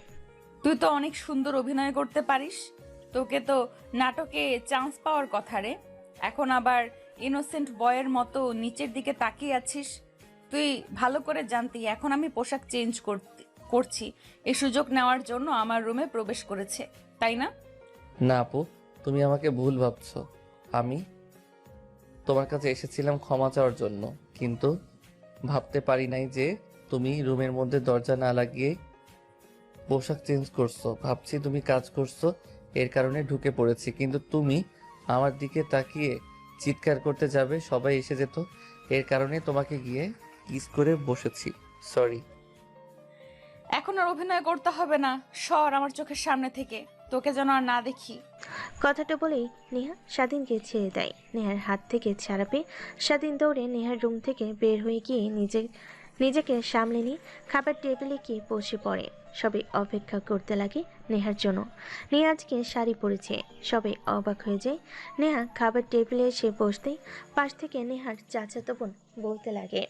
তুই তো অনেক সুন্দর অভিনয় করতে পারিস। তোকে তো নাটকে চান্স পাওয়ার কথা রে। এখন আবার ইনোসেন্ট বয়ের মতো নিচের দিকে তাকিয়ে আছিস। তুই ভালো করে জানতি এখন আমি পোশাক চেঞ্জ করছি। এই সুযোগ নেওয়ার জন্য আমার রুমে প্রবেশ করেছে, তাই না?
না আপু, তুমি আমাকে ভুল ভাবছো। আমি তোমার কাছে এসেছিলাম ক্ষমা চাওয়ার জন্য, কিন্তু ভাবতে পারি নাই যে তুমি রুমের মধ্যে দরজা না লাগিয়ে পোশাক চেঞ্জ করছো। ভাবছি তুমি কাজ করছো, এর কারণে ঢুকে পড়েছি, কিন্তু তুমি আমার দিকে তাকিয়ে চিৎকার করতে যাবে, সবাই এসে যেত, এর কারণে তোমাকে গিয়ে কিস করে বসেছি। সরি।
এখন আর অভিনয় করতে হবে না, সর আমার চোখের সামনে থেকে, তোকে যেন আর না দেখি।
কথাটা বলেই নেহা স্বাধীনকে ছেড়ে দেয়। নেহার হাত থেকে ছাড়া পেয়ে স্বাধীন দৌড়ে নেহার রুম থেকে বের হয়ে গিয়ে নিজেকে সামলে নিয়ে খাবার টেবিলে গিয়ে বসে পড়ে। সবাই অপেক্ষা করতে লাগে নেহার জন্য। নেহা আজকে শাড়ি পরেছে, সবাই অবাক হয়ে যায়। নেহা খাবার টেবিলে এসে বসতেই পাশ থেকে নেহার চাচাতো বোন বলতে লাগে,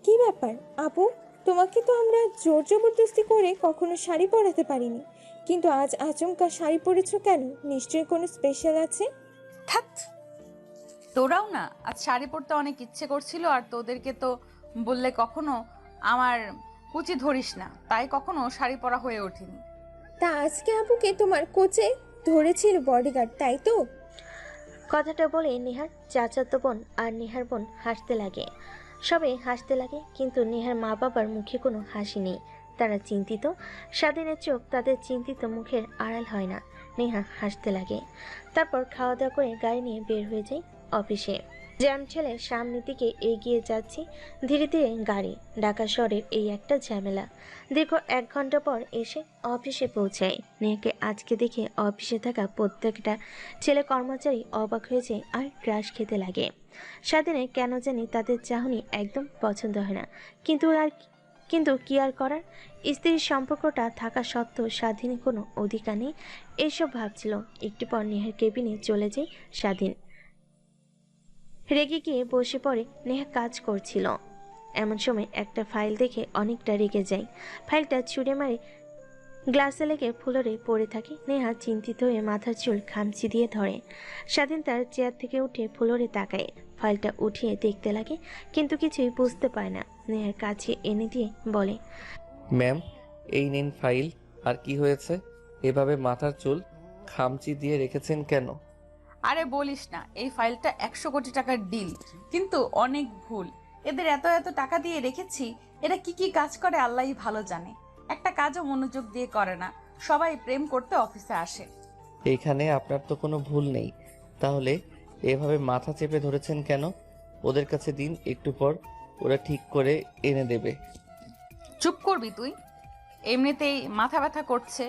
কি ব্যাপার আপু, তোমাকে তো আমরা জোর জবরদস্তি করে কখনো শাড়ি পরাতে পারিনি, কিন্তু আজ আচমকা শাড়ি পরেছো কেন? নিশ্চয়ই কোনো স্পেশাল আছে।
থাক, তোরাও না আজ শাড়ি পরতে অনেক ইচ্ছে করছিল, আর তোদেরকে তো বললে কখনো আমার কুচি ধরিস না, তাই কখনো শাড়ি পরা হয়ে ওঠেনি।
তা আজকে আপুকে তোমার কোচে ধরেছিল বডিগার্ড, তাই তো?
কথাটা বলে নেহার চাচাতো বোন আর নেহার বোন হাসতে লাগে। সবাই হাসতে লাগে, কিন্তু নেহার মা বাবার মুখে কোনো হাসি নেই। তারা চিন্তিত। স্বাধীনের চোখ তাদের চিন্তিত মুখের আড়াল হয় না। নেহা হাসতে লাগে। তারপর খাওয়া দাওয়া করে গাড়ি নিয়ে বের হয়ে যায় অফিসে। জ্যাম ঠেলে সামনের দিকে এগিয়ে যাচ্ছে ধীরে ধীরে গাড়ি। ঢাকা শহরের এই একটা ঝামেলা। দীর্ঘ 1 ঘন্টা পর এসে অফিসে পৌঁছায়। নেহাকে আজকে দেখে অফিসে থাকা প্রত্যেকটা ছেলে কর্মচারী অবাক হয়ে যায় আর ক্রাশ খেতে লাগে। স্বাধীনের কেন জানি তাদের চাহনি একদম পছন্দ হয় না, কিন্তু কি আর করার, স্ত্রীর সম্পর্কটা থাকা সত্ত্বেও স্বাধীনের কোনো অধিকার নেই এইসব ভাবছিল। একটু পর নেহার কেবিনে চলে যায় স্বাধীন। রেগে গিয়ে বসে পড়ে। নেহা কাজ করছিল, এমন সময় একটা ফাইল দেখে অনেকটা রেগে যায়। ফাইলটা ছুঁড়ে মারে গ্লাসে লেগে ফ্লোরে পড়ে থাকে। নেহা চিন্তিত হয়ে মাথার চুল খামচি দিয়ে ধরে। স্বাধীন তার চেয়ার থেকে উঠে ফ্লোরে তাকায়। ফাইলটা উঠিয়ে দেখতে লাগে, কিন্তু কিছুই বুঝতে পারে না। নেহার কাছে এনে দিয়ে বলে,
ম্যাম, এই নিন ফাইল। আর কি হয়েছে? এভাবে মাথার চুল খামচি দিয়ে রেখেছেন কেন?
আরে বলিস না, এই ফাইলটা 100 কোটি টাকার ডিল, কিন্তু অনেক ভুল। এদের এত এত টাকা দিয়ে রেখেছি, এরা কি কি কাজ করে আল্লাহই ভালো জানে। একটা কাজও মনোযোগ দিয়ে করে না, সবাই প্রেম করতে অফিসে আসে।
এইখানে আপনার তো কোনো ভুল নেই, তাহলে এভাবে মাথা চেপে ধরেছেন কেন? ওদের কাছে দিন, একটু পর ওরা ঠিক করে এনে দেবে।
চুপ করবি তুই? এমনিতেই মাথা ব্যথা করছে,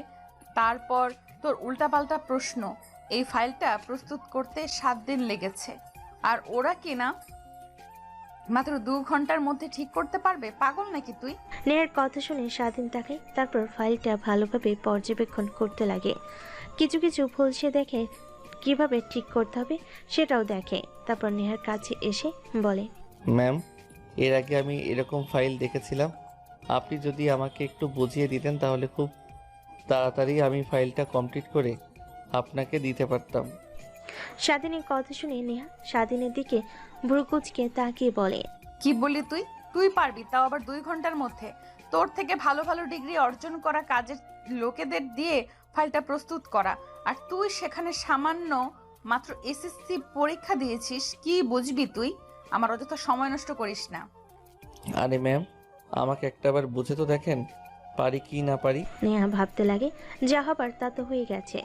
তারপর তোর উল্টাপাল্টা প্রশ্ন। এই ফাইলটা প্রস্তুত করতে 7 দিন লেগেছে, আর ওরা কিনা মাত্র 2 ঘন্টার মধ্যে ঠিক করতে পারবে। পাগল নাকি তুই?
নেহার কথা শুনে স্বাধীন তাকায়। তারপর ফাইলটা ভালোভাবে পর্যবেক্ষণ করতে লাগে। কিছু কিছু ভুল সে দেখে, কিভাবে ঠিক করতে হবে সেটাও দেখে। তারপর নেহার কাছে এসে বলে,
ম্যাম, এর আগে আমি এরকম ফাইল দেখেছিলাম। আপনি যদি আমাকে একটু বুঝিয়ে দিতেন তাহলে খুব তাড়াতাড়ি আমি ফাইলটা কমপ্লিট করে আপনাকে দিতে পারতাম।
স্বাধীনের কথা শুনে নেহা স্বাধীনের দিকে ভ্রুকুচকে তাকিয়ে বলে,
কি বললি তুই? তুই পারবি, তাও আবার 2 ঘন্টার মধ্যে? তোর থেকে ভালো ভালো ডিগ্রি অর্জন করা কাজের লোকেদের দিয়ে ফাইলটা প্রস্তুত করা, আর তুই সেখানে সামান্য মাত্র এসএসসি পরীক্ষা দিয়েছিস। কি বুঝবি তুই? আমার অযথা সময় নষ্ট করিস না।
আরে ম্যাম, আমাকে একটাবার বুঝে তো দেখেন, পারি কি না পারি।
নেহা ভাবতে লাগে, যা হবার তা তো হয়ে গেছে,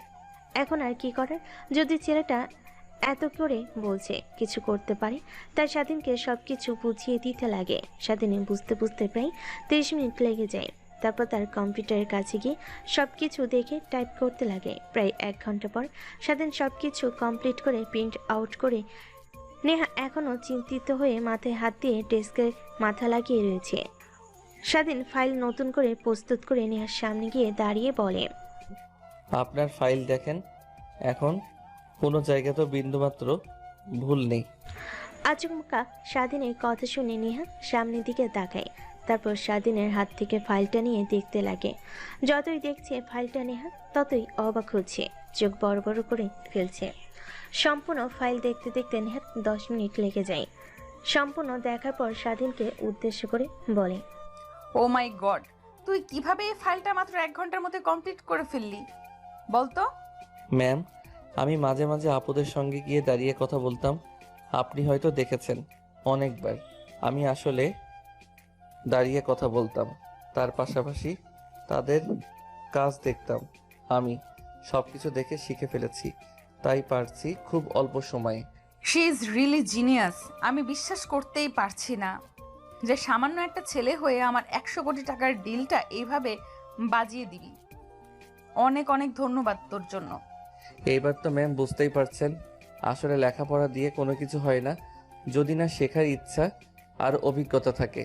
এখন আর কি করার। যদি ছেলেটা এত করে বলছে, কিছু করতে পারে। তাই স্বাধীনকে সবকিছু বুঝিয়ে দিতে লাগে। স্বাধীনে বুঝতে বুঝতে প্রায় 30 মিনিট লেগে যায়। তারপর তার কম্পিউটারের কাছে গিয়ে সবকিছু দেখে টাইপ করতে লাগে। প্রায় 1 ঘন্টা পর স্বাধীন সবকিছু কমপ্লিট করে প্রিন্ট আউট করে। নেহা এখনো চিন্তিত হয়ে মাথায় হাত দিয়ে ডেস্কে মাথা লাগিয়ে রয়েছে। স্বাধীন ফাইল নতুন করে প্রস্তুত করে নেহার সামনে গিয়ে দাঁড়িয়ে বলে,
আপনার ফাইল দেখেন, এখন কোনো জায়গা তো বিন্দুমাত্র ভুল নেই।
আচমকা স্বাধীনের কথা শুনে নেহা সামনের দিকে তাকায়। তারপর স্বাধীনের হাত থেকে ফাইলটা নিয়ে দেখতে লাগে। যতই দেখছে ফাইলটা নেহা, ততই অবাক হচ্ছে, চোখ বড় বড় করে ফেলছে। সম্পূর্ণ ফাইল দেখতে দেখতে নেহার 10 মিনিট লেগে যায়। সম্পূর্ণ দেখার পর স্বাধীনকে উদ্দেশ্য করে বলে,
ও মাই গড, তুই কিভাবে এই ফাইলটা মাত্র 1 ঘন্টার মধ্যে কমপ্লিট করে ফেললি বলতো?
ম্যাম, আমি মাঝে মাঝে আপুদের সঙ্গে গিয়ে দাঁড়িয়ে কথা বলতাম। আপনি হয়তো দেখেছেন অনেকবার। আমি আসলে দাঁড়িয়ে কথা বলতাম, তার পাশাপাশি তাদের কাজ দেখতাম। আমি সব কিছু দেখে শিখে ফেলেছি, তাই পারছি খুব অল্প সময়ে।
She is really genius. আমি বিশ্বাস করতেই পারছি না যে সামান্য একটা ছেলে হয়ে আমার 100 কোটি টাকার ডিলটা এইভাবে বাজিয়ে দিবি। অনেক অনেক ধন্যবাদ তোর জন্য।
এইবার তো ম্যাম বুঝতেই পারছেন, আসলে লেখাপড়া দিয়ে কোনো কিছু হয় না, যদি না শেখার ইচ্ছা আর অভিজ্ঞতা থাকে।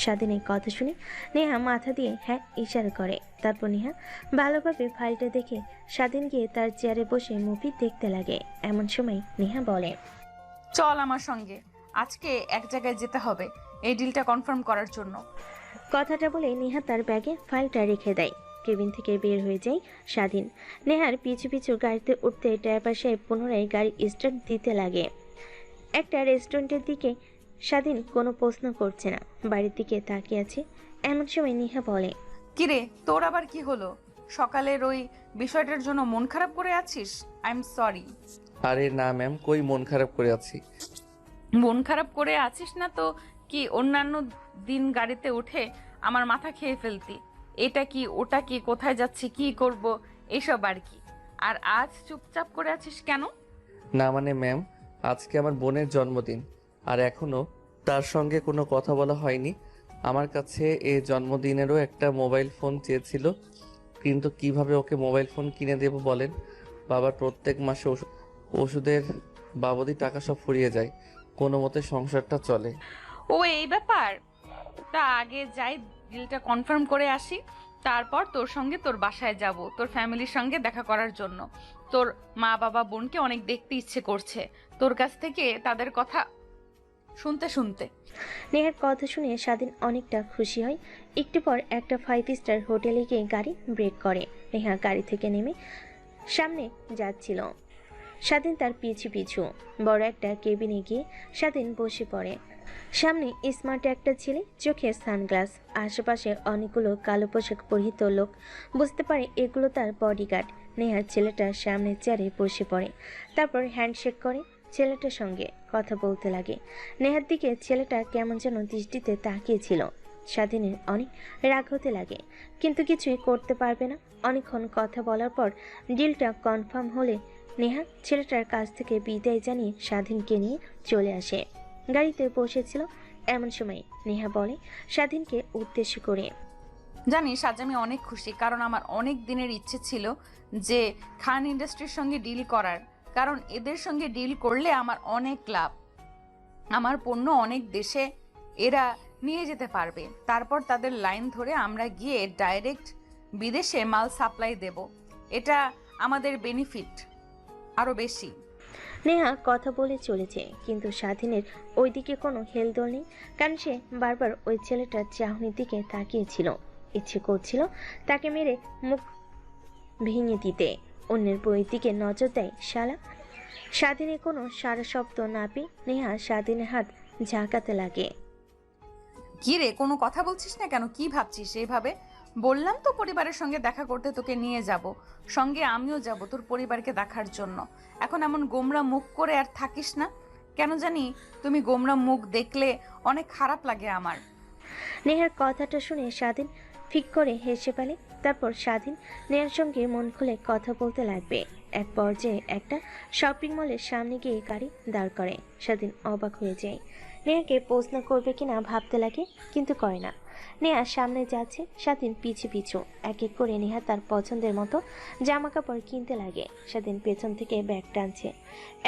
স্বাধীনের কথা শুনে নেহা মাথা দিয়ে হ্যাঁ ইশারা করে। তারপর নেহা ভালোভাবে ফাইলটা দেখে স্বাধীন গিয়ে তার চেয়ারে বসে মুভি দেখতে লাগে। এমন সময় নেহা বলে,
চল আমার সঙ্গে, আজকে এক জায়গায় যেতে হবে এই ডিলটা কনফার্ম করার জন্য।
কথাটা বলে নেহা তার ব্যাগে ফাইলটা রেখে দেয়। কেবিন থেকে বের হয়ে যায় স্বাধীন। নেহার পিছু পিছু গাড়িতে উঠতে ড্রাইভার সাহেব পুনরায় গাড়ি স্টার্ট দিতে লাগে। একটা রেস্টুরেন্টের দিকে স্বাধীন কোনো প্রশ্ন করছে না, বাড়ির দিকে তাকিয়ে আছে। এমন সময় নেহা বলে,
কিরে, তোর আবার কি হলো? সকালের ওই বিষয়টার জন্য মন খারাপ করে আছিস? I am sorry.
আরে না ম্যাম, কই মন খারাপ করে আছি।
মন খারাপ করে আছিস না তো কি অন্যান্য দিন গাড়িতে উঠে আমার মাথা খেয়ে ফেলতি, এটা কি ওটা কি, কোথায় যাচ্ছি, কি করব, এসব আর কি। আর আজ চুপচাপ করে আছিস কেন?
না মানে ম্যাম, আজকে আমার বোনের জন্মদিন, আর এখনো তার সঙ্গে কোনো কথা বলা হয়নি। আমার কাছে এই জন্মদিনেরও একটা মোবাইল ফোন চেয়েছিল, কিন্তু কিভাবে ওকে মোবাইল ফোন কিনে দেব বলেন? বাবার প্রত্যেক মাসে ওষুধের বাবদি টাকা সব ফুরিয়ে যায়, কোনো মতে সংসারটা চলে।
ও এই ব্যাপার, তা আগে যাই ডিলটা কনফার্ম করে আসি, তারপর তোর সঙ্গে তোর বাসায় যাব তোর ফ্যামিলির সঙ্গে দেখা করার জন্য। তোর মা বাবা বোনকে অনেক দেখতে ইচ্ছে করছে তোর কাছ থেকে তাদের কথা শুনতে শুনতে।
নেহার কথা শুনে স্বাধীন অনেকটা খুশি হয়। একটু পর একটা 5 স্টার হোটেলে গিয়ে গাড়ি ব্রেক করে। নেহা গাড়ি থেকে নেমে সামনে যাচ্ছিল, স্বাধীন তার পিছু পিছু। বড় একটা কেবিনে গিয়ে স্বাধীন বসে পড়ে। সামনে স্মার্ট একটা ছেলে, চোখে সানগ্লাস। আশেপাশে অনেকগুলো কালো পোশাক পরিহিত লোক। বুঝতে পারে এগুলো তার বডিগার্ড। নেহার ছেলেটার সামনের চেয়ারে বসে পড়ে, তারপর হ্যান্ডশেক করে ছেলেটার সঙ্গে কথা বলতে লাগে। নেহার দিকে ছেলেটা কেমন যেন দৃষ্টিতে তাকিয়েছিল। স্বাধীনের অনেক রাগ হতে লাগে, কিন্তু কিছুই করতে পারবে না। অনেকক্ষণ কথা বলার পর ডিলটা কনফার্ম হলে নেহা ছেলেটার কাছ থেকে বিদায় জানিয়ে স্বাধীনকে নিয়ে চলে আসে। গাড়িতে বসেছিল। এমন সময় নেহা বলে স্বাধীনকে উদ্দেশ্য করে,
জানিস আজ আমি অনেক খুশি, কারণ আমার অনেক দিনের ইচ্ছে ছিল যে খান ইন্ডাস্ট্রির সঙ্গে ডিল করার, কারণ এদের সঙ্গে ডিল করলে আমার অনেক লাভ। আমার পণ্য অনেক দেশে এরা নিয়ে যেতে পারবে, তারপর তাদের লাইন ধরে আমরা গিয়ে ডাইরেক্ট বিদেশে মাল সাপ্লাই দেব। এটা আমাদের বেনিফিট আরও বেশি।
নেহা কথা বলে চলেছে, কিন্তু স্বাধীনের ওইদিকে কোনো হেলদোল নেই, কারণ সে বারবার ওই ছেলেটার চাহনির দিকে তাকিয়েছিল। ইচ্ছে করছিল তাকে মেরে মুখ ভেঙে দিতে। অন্যের বইয়ের দিকে নজর দেয় শালা। স্বাধীনের কোনো সারা শব্দ না পেয়ে নেহা স্বাধীনের হাত ঝাঁকাতে লাগে।
কি রে, কোনো কথা বলছিস না কেন? কি ভাবছিস এইভাবে? বললাম তো পরিবারের সঙ্গে দেখা করতে তোকে নিয়ে যাব, সঙ্গে আমিও যাব তোর পরিবারকে দেখার জন্য। এখন এমন গোমরা মুখ করে আর থাকিস না, কেন জানি তুমি গোমরা মুখ দেখলে অনেক খারাপ লাগে আমার।
নেহার কথাটা শুনে স্বাধীন ফিক করে হেসে ফেলে। তারপর স্বাধীন নেহার সঙ্গে মন খুলে কথা বলতে লাগবে। এক পর্যায়ে একটা শপিং মলের সামনে গিয়ে গাড়ি দাঁড় করে। স্বাধীন অবাক হয়ে যায়। নেহাকে প্রশ্ন করবে কিনা ভাবতে লাগে, কিন্তু করে না। নেহা সামনে যাচ্ছে, স্বাধীন পিছু পিছু। এক এক করে নেহা তার পছন্দের মতো জামা কাপড় কিনতে লাগে। স্বাধীন পেছন থেকে ব্যাগ টানছে।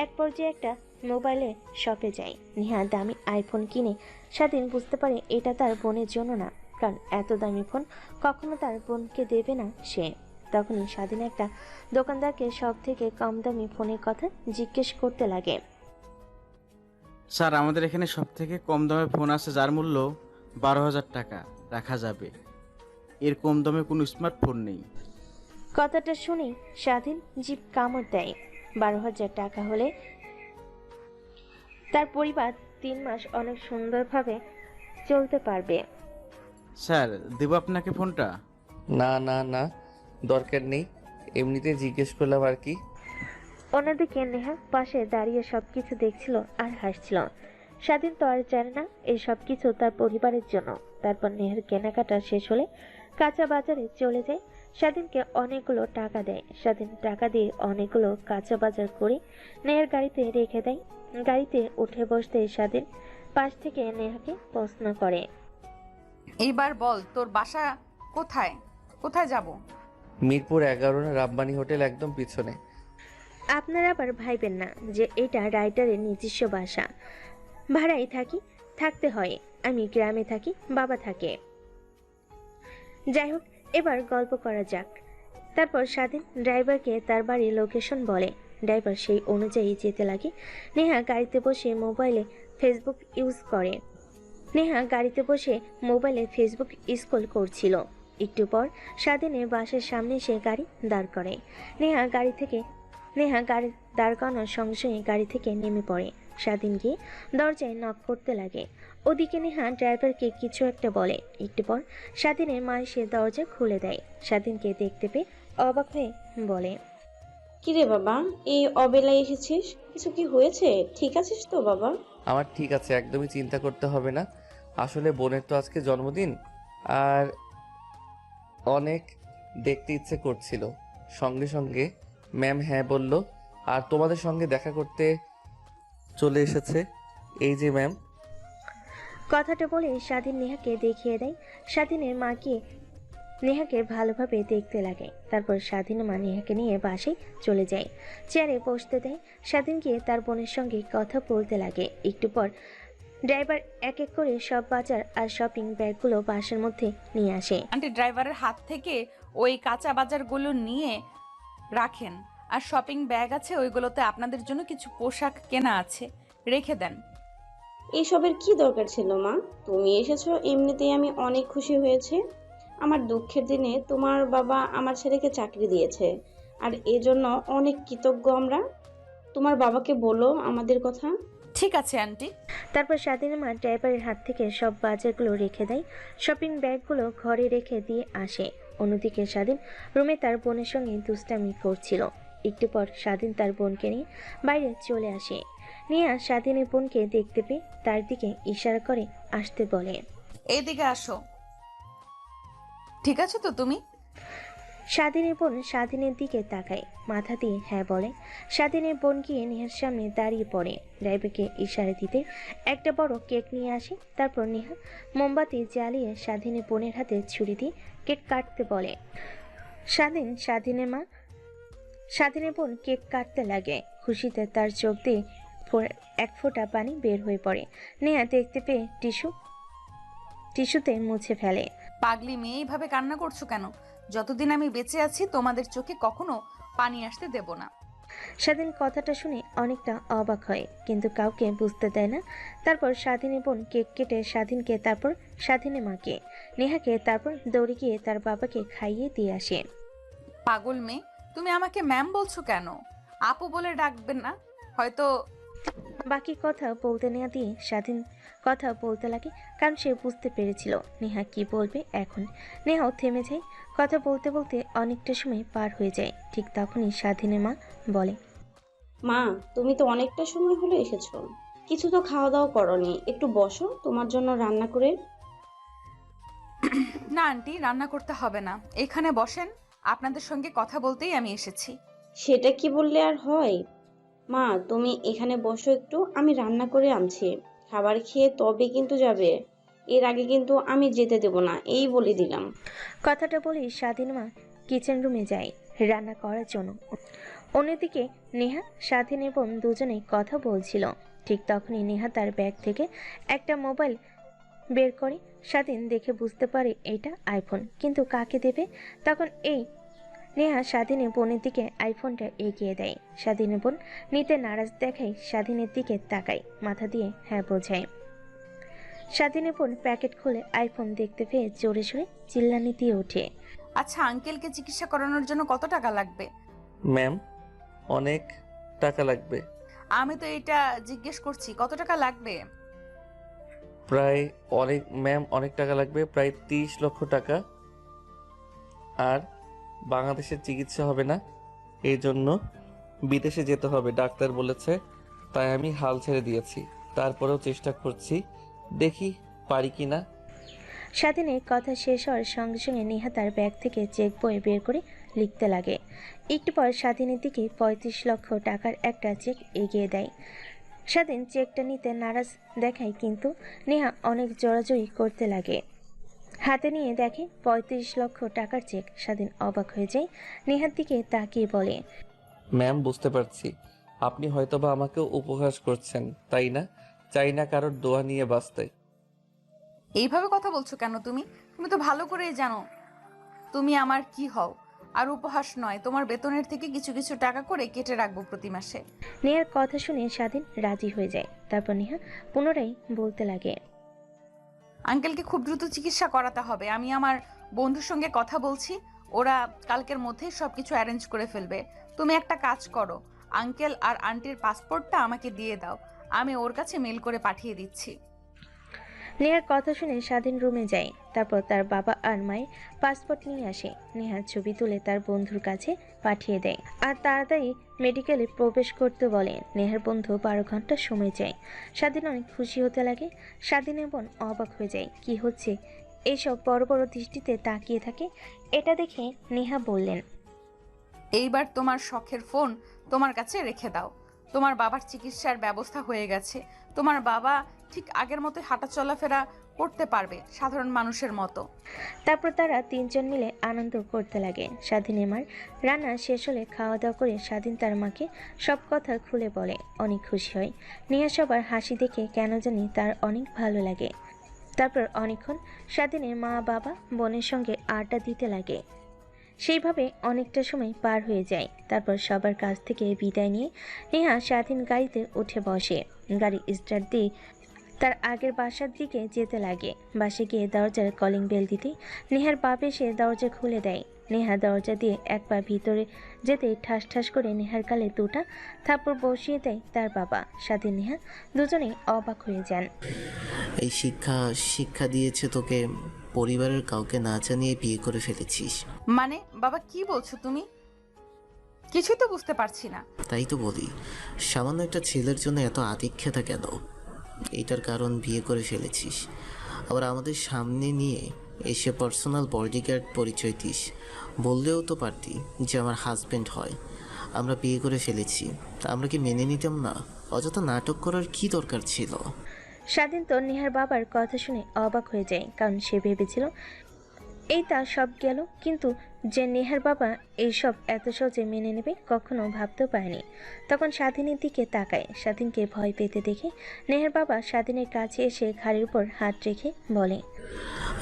এক পর্যায়ে একটা মোবাইলের শপে যায়। নেহা দামি আইফোন কিনে। স্বাধীন বুঝতে পারে এটা তার বোনের জন্য না, কারণ এত দামি ফোন কখনো তার বোনকে দেবে না সে। তখনই স্বাধীন একটা দোকানদারকে সব থেকে কম দামি ফোনের কথা জিজ্ঞেস করতে লাগে।
স্যার, আমাদের এখানে সব থেকে কম দামে ফোন আছে যার মূল্য 12,000 টাকা রাখা যাবে। এর কম দামে কোনো স্মার্টফোন নেই।
কথাটা শুনেই স্বাধীন জিভ কামড় দেয়। 12,000 টাকা হলে তার পরিবার 3 মাস অনেক সুন্দরভাবে চলতে পারবে।
স্যার, দেব আপনাকে ফোনটা?
না না না, দরকার নেই, এমনিতে জিজ্ঞেস করলাম আর কি।
অন্যদিকে নেহা পাশে দাঁড়িয়ে সবকিছু দেখছিল আর হাসছিল। স্বাধীন তো আর জানে না এই সবকিছু তার পরিবারের জন্য। তারপর নেহার কেনাকাটা শেষ হলে কাঁচা বাজারে চলে যায়। স্বাধীনকে অনেকগুলো টাকা দেয়। স্বাধীন টাকা দিয়ে অনেকগুলো কাঁচা বাজার করে নেহার গাড়িতে রেখে দেয়। গাড়িতে উঠে বসতে স্বাধীন পাশ থেকে নেহাকে প্রশ্ন করে,
এইবার বল তোর বাসা কোথায়? কোথায় যাব?
মিরপুর 11 রাব্বানি হোটেল একদম পিছনে।
আপনারা আবার ভাইবেন না যে এটা রাইটারের নিজস্ব বাসা। ভাড়াই থাকতে হয়। আমি গ্রামে থাকি, বাবা থাকে। যাই হোক, এবার গল্প করা যাক। তারপর স্বাধীন ড্রাইভারকে তার বাড়ির লোকেশন বলে। ড্রাইভার সেই অনুযায়ী যেতে লাগে। নেহা গাড়িতে বসে মোবাইলে ফেসবুক স্ক্রল করছিল। একটু পর স্বাধীনের বাসার সামনে সে গাড়ি দাঁড় করে। নেহা গাড়ি দাঁড় করানোর সঙ্গে সঙ্গে গাড়ি থেকে নেমে পড়ে। স্বাধীন গিয়ে দরজায় নক করতে লাগে। ওদিকে নেহা ড্রাইভারকে কিছু একটা বলে। একটু পর স্বাধীনের মা এসে দরজা খুলে দেয়। স্বাধীনকে দেখতে পেয়ে অবাক হয়ে বলে,
কিরে বাবা, এই অবেলায় এসেছিস? কিছু কি হয়েছে? ঠিক আছিস তো বাবা?
আমার ঠিক আছে, একদমই চিন্তা করতে হবে না। আসলে বোনের তো আজকে জন্মদিন, আর অনেক দেখতে ইচ্ছে করছিল। সঙ্গে সঙ্গে ম্যাম হ্যাঁ বলল, আর তোমাদের সঙ্গে দেখা করতে চলে এসেছে। এই যে ম্যাম।
কথাটা বলে স্বাধীন নেহাকে দেখিয়ে দেয়। স্বাধীনের মাকে নেহাকে ভালোভাবে দেখতে লাগে। তারপর স্বাধীন মা নেহাকে নিয়ে বাসায় চলে যায়। চেয়ারে বসতে দেয়। স্বাধীন গিয়ে তার বোনের সঙ্গে কথা বলতে লাগে। একটু পর ড্রাইভার এক এক করে সব বাজার আর শপিং ব্যাগগুলো বাসার মধ্যে নিয়ে আসে।
আন্টি ড্রাইভারের হাত থেকে ওই কাঁচা বাজারগুলো নিয়ে রাখেন, আর শপিং ব্যাগ আছে, ওইগুলোতে আপনাদের জন্য কিছু পোশাক কেনা আছে, রেখে দেন।
এইসবের কি দরকার ছিল মা? তুমি এসেছো এমনিতেই আমি অনেক খুশি হয়েছে। আমার দুঃখের দিনে তোমার বাবা আমার ছেলেকে চাকরি দিয়েছে, আর এজন্য অনেক কৃতজ্ঞ আমরা। তোমার বাবাকে বলো আমাদের কথা।
ঠিক আছে আন্টি।
তারপর স্বাধীনের মা ড্রাইভারের হাত থেকে সব বাজারগুলো রেখে দেয়। শপিং ব্যাগগুলো ঘরে রেখে দিয়ে আসে। অন্যদিকে স্বাধীন রুমে তার বোনের সঙ্গে দুষ্টামি করছিল। একটু পর স্বাধীন তার বোনকে নিয়ে বাইরে চলে আসে। নিয়া স্বাধীনের বোনকে দেখতে পেয়ে তার দিকে ইশারা করে আসতে বলে।
এইদিকে আসো। ঠিক আছে তো তুমি?
স্বাধীনের বোন স্বাধীনের দিকে তাকায়, মাথা দিয়ে হ্যাঁ বলে। স্বাধীনের বোন গিয়ে নেহার সামনে দাঁড়িয়ে পড়ে। ড্রাইভারকে ইশারা দিতে একটা বড় কেক নিয়ে আসে। তারপর নেহা মোমবাতি জ্বালিয়ে স্বাধীনের বোনের হাতে ছুরি দিয়ে কেক কাটতে বলে। স্বাধীনের বোন কেক কাটতে লাগে। খুশিতে তার চোখ দিয়ে এক ফোঁটা পানি বের হয়ে পড়ে। নেহা দেখতে পেয়ে টিস্যুতে মুছে ফেলে।
পাগলি মেয়ে, এইভাবে কান্না করছো কেন? যতদিন আমি বেঁচে আছি তোমাদের চোখে কখনো পানি আসতে দেব না।
স্বাধীন কথাটা শুনে অনেকটা অবাক হয়, কিন্তু কাউকে বুঝতে দেয় না। তারপর স্বাধীনের বোন কেক কেটে স্বাধীনকে, তারপর স্বাধীনের মাকে, নেহাকে, তারপর দৌড়ে গিয়ে তার বাবাকে খাইয়ে দিয়ে আসে।
পাগল মেয়ে, তুমি আমাকে ম্যাম বলছো কেন? আপু বলে ডাকবেন না হয়তো?
বাকি কথা বলতে নেওয়া দিয়ে স্বাধীন কথা বলতে লাগে, কারণ সে বুঝতে পেরেছিল নেহা কি বলবে এখন। নেহাও থেমে যায়। কথা বলতে বলতে অনেকটা সময় পার হয়ে যায়। ঠিক তখনই স্বাধীনের মা বলে,
মা, তুমি তো অনেকটা সময় হলো এসেছো, কিছু তো খাওয়া দাওয়া করনি, একটু বসো, তোমার জন্য রান্না করে।
না আন্টি, রান্না করতে হবে না, এখানে বসেন, আপনাদের সঙ্গে কথা বলতেই আমি এসেছি।
সেটা কি বললে আর হয়? মা, তুমি এখানে বসো একটু, আমি রান্না করে আনছি। খাবার খেয়ে তবে কিন্তু যাবে, এর আগে কিন্তু আমি যেতে দেব না, এই বলে দিলাম।
কথাটা বলি স্বাধীন মা কিচেন রুমে যায় রান্না করার জন্য। অন্যদিকে নেহা স্বাধীন এবং দুজনেই কথা বলছিল। ঠিক তখনই নেহা তার ব্যাগ থেকে একটা মোবাইল বের করে। স্বাধীন দেখে বুঝতে পারে এটা আইফোন, কিন্তু কাকে দেবে? তখন নেহা স্বাধীনের বোনের দিকে আইফোনটা এগিয়ে দেয়। স্বাধীনের বোন নিতে নারাজ দেখায় স্বাধীনের দিকে তাকায়, মাথা দিয়ে হ্যাঁ বোঝায়। স্বাধীনের বোন প্যাকেট খুলে আইফোন দেখতে পেয়ে জোরে সোরে চিল্লানি দিয়ে ওঠে।
আচ্ছা, আঙ্কেলকে চিকিৎসা করানোর জন্য কত টাকা লাগবে?
ম্যাম, অনেক টাকা লাগবে।
আমি তো এটা জিজ্ঞেস করছি, কত টাকা লাগবে?
প্রায় অনেক টাকা লাগবে, প্রায় 30 লক্ষ টাকা। আর বাংলাদেশের চিকিৎসা হবে না, এই জন্য বিদেশে যেতে হবে ডাক্তার বলেছে, তাই আমি হাল ছেড়ে দিয়েছি। তারপরেও চেষ্টা করছি, দেখি পারি কি না।
স্বাধীনের কথা শেষ হওয়ার সঙ্গে সঙ্গে নেহা তার ব্যাগ থেকে চেক বই বের করে লিখতে লাগে। একটু পর স্বাধীনের দিকে 35 লক্ষ টাকার একটা চেক এগিয়ে দেয়। স্বাধীন চেকটা নিতে নারাজ দেখায়, কিন্তু নেহা অনেক জোরাজুরি করতে লাগে। হাতে নিয়ে দেখে 35 লক্ষ টাকার চেক। স্বাধীন অবাক হয়ে যায়, নেহার দিকে তাকিয়ে বলে,
ম্যাম বুঝতে পারছি আপনি হয়তোবা আমাকে উপহাস করছেন, তাই না? চাই না কারোর দোয়া নিয়ে বাঁচতে।
এইভাবে কথা বলছো কেন তুমি? তুমি তো ভালো করেই জানো তুমি আমার কি হও। আর উপহাস নয়, তোমার বেতনের থেকে কিছু কিছু টাকা করে কেটে রাখবো প্রতি মাসে।
নেহার কথা শুনে স্বাধীন রাজি হয়ে যায়। তারপর নেহা পুনরায় বলতে লাগে,
আঙ্কেলকে খুব দ্রুত চিকিৎসা করাতে হবে। আমি আমার বন্ধুর সঙ্গে কথা বলছি, ওরা কালকের মধ্যেই সবকিছু অ্যারেঞ্জ করে ফেলবে। তুমি একটা কাজ করো, আঙ্কেল আর আন্টির পাসপোর্টটা আমাকে দিয়ে দাও, আমি ওর কাছে মেল করে পাঠিয়ে দিচ্ছি।
নেহার কথা শুনে স্বাধীন রুমে যায়। তারপর তার বাবা আর মায়ের পাসপোর্ট নিয়ে আসে। নেহার ছবি তুলে তার বন্ধুর কাছে পাঠিয়ে দেয় আর তাড়াতাড়ি মেডিকেলে প্রবেশ করতে বলে। নেহার বন্ধু 12 ঘন্টা সময় চায়। স্বাধীন অনেক খুশি হতে লাগে। স্বাধীনের বোন অবাক হয়ে যায়, কি হচ্ছে এইসব বড় বড় দৃষ্টিতে তাকিয়ে থাকে। এটা দেখে নেহা বললেন,
এইবার তোমার শখের ফোন তোমার কাছে রেখে দাও। তোমার বাবার চিকিৎসার ব্যবস্থা হয়ে গেছে। তোমার বাবা ঠিক আগের মতো হাঁটা চলাফেরা করতে পারবে, সাধারণ মানুষের মতো।
তারপর তারা তিনজন মিলে আনন্দ করতে লাগে। স্বাধীনের মার রান্না শেষ হলে খাওয়া দাওয়া করে স্বাধীন তার মাকে সব কথা খুলে বলে। অনেক খুশি হয়। নেহা সবার হাসি দেখে কেন জানি তার অনেক ভালো লাগে। তারপর অনেকক্ষণ স্বাধীনের মা বাবা বোনের সঙ্গে আড্ডা দিতে লাগে। সেইভাবে অনেকটা সময় পার হয়ে যায়। তারপর সবার কাছ থেকে বিদায় নিয়ে নেহা স্বাধীন গাড়িতে উঠে বসে। গাড়ি স্টার্ট দিয়ে তার আগের বাসার দিকে যেতে লাগে। বাসে গিয়ে দরজার কলিং বেল দিতে নেহার বাপ এসে দরজা খুলে দেয়। নেহা দরজা দিয়ে এক পা ভিতরে যেতে ঠাস ঠাস করে নেহার গালে দুটা থাপ্পড় বসিয়ে দেয় তার বাবা। সাথে নেহা দুজনেই অবাক হয়ে যান।
এই শিক্ষা দিয়েছে তোকে, পরিবারের কাউকে না জানিয়ে বিয়ে করে ফেলেছিস।
মানে বাবা, কি বলছো তুমি? কিছুই তো বুঝতে পারছি না।
তাই তো বলি, সামান্য একটা ছেলের জন্য এত আদিক্ষেতা কেন? এইটার কারণ বিয়ে করে ফেলেছিস, আবার আমাদের সামনে নিয়ে এসে পার্সোনাল বডিগার্ড পরিচয় দিস। বললেও তো পারতি যে আমার হাজব্যান্ড হয়। আমরা বিয়ে করে ফেলেছি, তা আমরা কি মেনে নিতাম না? অযথা নাটক করার কি দরকার ছিল?
স্বাধীন তো নেহার বাবার কথা শুনে অবাক হয়ে যায়, কারণ সে ভেবেছিল এই তা সব গেল, কিন্তু যে নেহার বাবা এইসব এত সহজে মেনে নেবে কখনো ভাবতেও পারেনি। তখন স্বাধীনের দিকে তাকায়। স্বাধীনকে ভয় পেতে দেখে নেহার বাবা স্বাধীনের কাছে এসে ঘাড়ির উপর হাত রেখে বলে,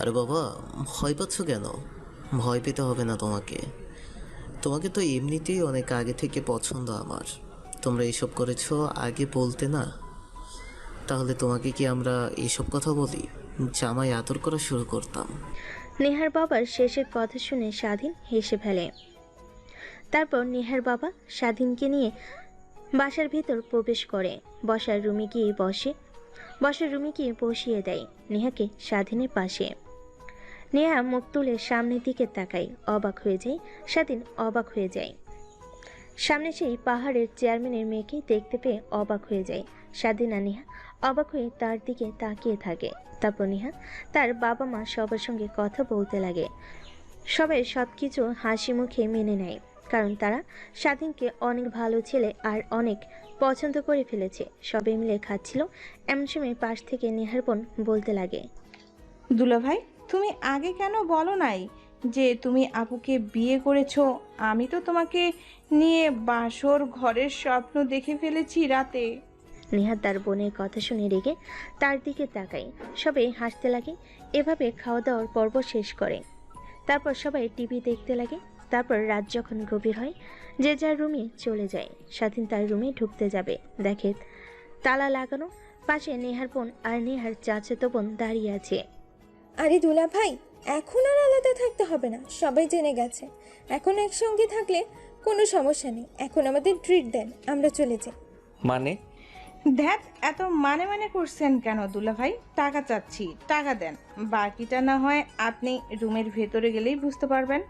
আরে বাবা, ভয় পাচ্ছ কেন? ভয় পেতে হবে না তোমাকে। তোমাকে তো এমনিতেই অনেক আগে থেকে পছন্দ আমার। তোমরা এসব করেছো আগে বলতে না, তাহলে তোমাকে কি আমরা এসব কথা বলি? জামাই আদর করা শুরু করতাম।
নেহার বাবার শেষের কথা শুনে স্বাধীন হেসে ফেলে। তারপর নেহার বাবা স্বাধীনকে নিয়ে বাসার ভিতর প্রবেশ করে। বসার রুমে গিয়ে বসিয়ে দেয় নেহাকে স্বাধীনের পাশে। নেহা মুখ তুলে সামনের দিকে তাকায়, অবাক হয়ে যায়। স্বাধীন অবাক হয়ে যায়। সামনে সেই পাহাড়ের চেয়ারম্যানের মেয়েকে দেখতে পেয়ে অবাক হয়ে যায়। স্বাধীন আর নেহা অবাক হয়ে তার দিকে তাকিয়ে থাকে। তারপর নেহা তার বাবা মা সবার সঙ্গে কথা বলতে লাগে। সবাই সবকিছু হাসি মুখে মেনে নেয়, কারণ তারা স্বাধীনকে অনেক ভালো ছেলে আর অনেক পছন্দ করে ফেলেছে। সবাই মিলে খাচ্ছিল, এমন সময় পাশ থেকে নেহার বোন বলতে লাগে,
দুলাভাই, তুমি আগে কেন বলো নাই যে তুমি আপুকে বিয়ে করেছো? আমি তো তোমাকে নিয়ে বাসর ঘরের স্বপ্ন দেখে ফেলেছি রাতে।
নেহা তার বোনের কথা শুনে রেগে তার দিকে তাকায়। সবাই হাসতে লাগে। এভাবে খাওয়া দাওয়ার পর্ব শেষ করে। তারপর সবাই টিভি দেখতে লাগে। তারপর রাত যখন গভীর হয়, যে যার রুমে চলে যায়। স্বাধীন তার রুমে ঢুকতে যাবে, দেখে তালা লাগানো। পাশে নেহার বোন আর নেহার চাচাতো বোন দাঁড়িয়ে আছে।
আরে দুলাভাই, এখন আর আলাদা থাকতে হবে না, সবাই জেনে গেছে। এখন একসঙ্গে থাকলে কোনো সমস্যা নেই। এখন আমাদের ট্রিট দেন, আমরা চলে যাই।
মানে?
ধ্যাত, এত মানে করছেন কেন দুলাভাই? টাকা চাচ্ছি, টাকা দেন। বাকিটা না হয় আপনি রুমের ভেতরে গেলেই বুঝতে পারবেন।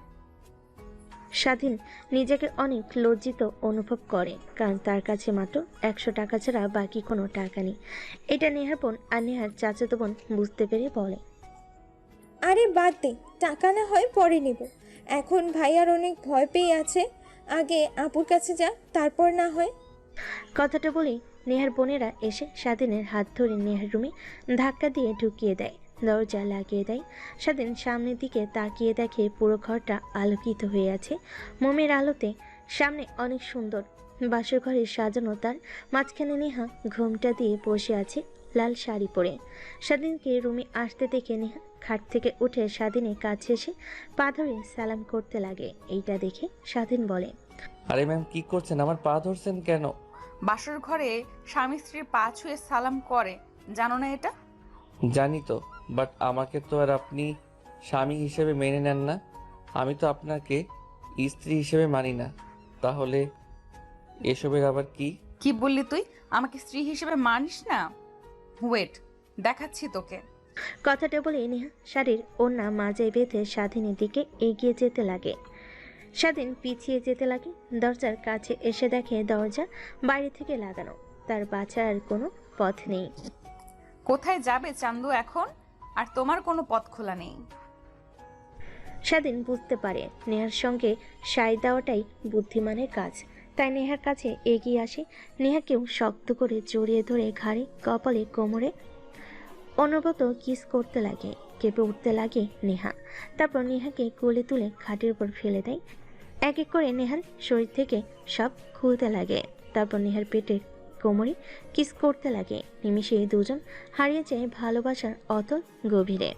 স্বাধীন নিজেকে অনেক লজ্জিত অনুভব করে, কারণ তার কাছে মাত্র 100 টাকা ছাড়া বাকি কোনো টাকা নেই। এটা নেহার বোন আর নেহার চাচাতো বোন বুঝতে পেরে বলে,
আরে বাদ দে, টাকা না হয় পরে নেব। এখন ভাইয়ার অনেক ভয় পেয়ে আছে, আগে আপুর কাছে যা, তারপর না হয়।
কথাটা বলেই নেহার বোনেরা এসে স্বাধীনের হাত ধরে নেহার রুমে ধাক্কা দিয়ে ঢুকিয়ে দেয়, দরজা লাগিয়ে দেয়। স্বাধীন সামনের দিকে তাকিয়ে দেখে পুরো ঘরটা আলোকিত হয়ে আছে মোমের আলোতে। সামনে অনেক সুন্দর বাসর ঘরে সাজানো, তার মাঝখানে নেহা ঘোমটা দিয়ে বসে আছে লাল শাড়ি পরে। স্বাধীনকে রুমে আসতে দেখে নেহা খাট থেকে উঠে স্বাধীনের কাছে এসে পা ধরে সালাম করতে লাগে। এইটা দেখে স্বাধীন বলে,
আরে ম্যাম কি করছেন, আমার পা ধরছেন কেন?
বাসর ঘরে স্বামী স্ত্রীর পা ছুঁয়ে সালাম করে, জানো না এটা?
জানি তো, বাট আমাকে তো আর আপনি স্বামী হিসেবে মেনে নেন না। আমি তো আপনাকে স্ত্রী হিসেবে মানি না। তাহলে এসবের আবার কি?
কি বললি তুই? আমাকে স্ত্রী হিসেবে মানিস না? ওয়েট, দেখাচ্ছি তোকে।
কথাটা বলে নেহা শাড়ির ওড়না মাজায় বেঁধে স্বাধীনের দিকে এগিয়ে যেতে লাগে। স্বাধীন পিছিয়ে যেতে লাগে। দরজার কাছে এসে দেখে দরজা বাইরে থেকে লাগানো, তার বাঁচার আর কোনো পথ নেই।
কোথায় যাবে চান্দু এখন? আর তোমার কোনো পথ খোলা নেই।
স্বাধীন বুঝতে পারে নেহার সঙ্গে সাই দেওয়াটাই বুদ্ধিমানের কাজ, তাই নেহার কাছে এগিয়ে আসে। নেহাকেও শক্ত করে জড়িয়ে ধরে ঘাড়ে, কপালে, কোমরে অনবরত কিস করতে লাগে। কেঁপে উঠতে লাগে নেহা। তারপর নেহাকে কোলে তুলে খাটের উপর ফেলে দেয়। এক এক করে নেহার শরীর থেকে সব খুলতে লাগে। তারপর নেহার পেটের, কোমরে কিস করতে লাগে। নিমিষে দুজন হারিয়ে যায় ভালোবাসার অতল গভীরে।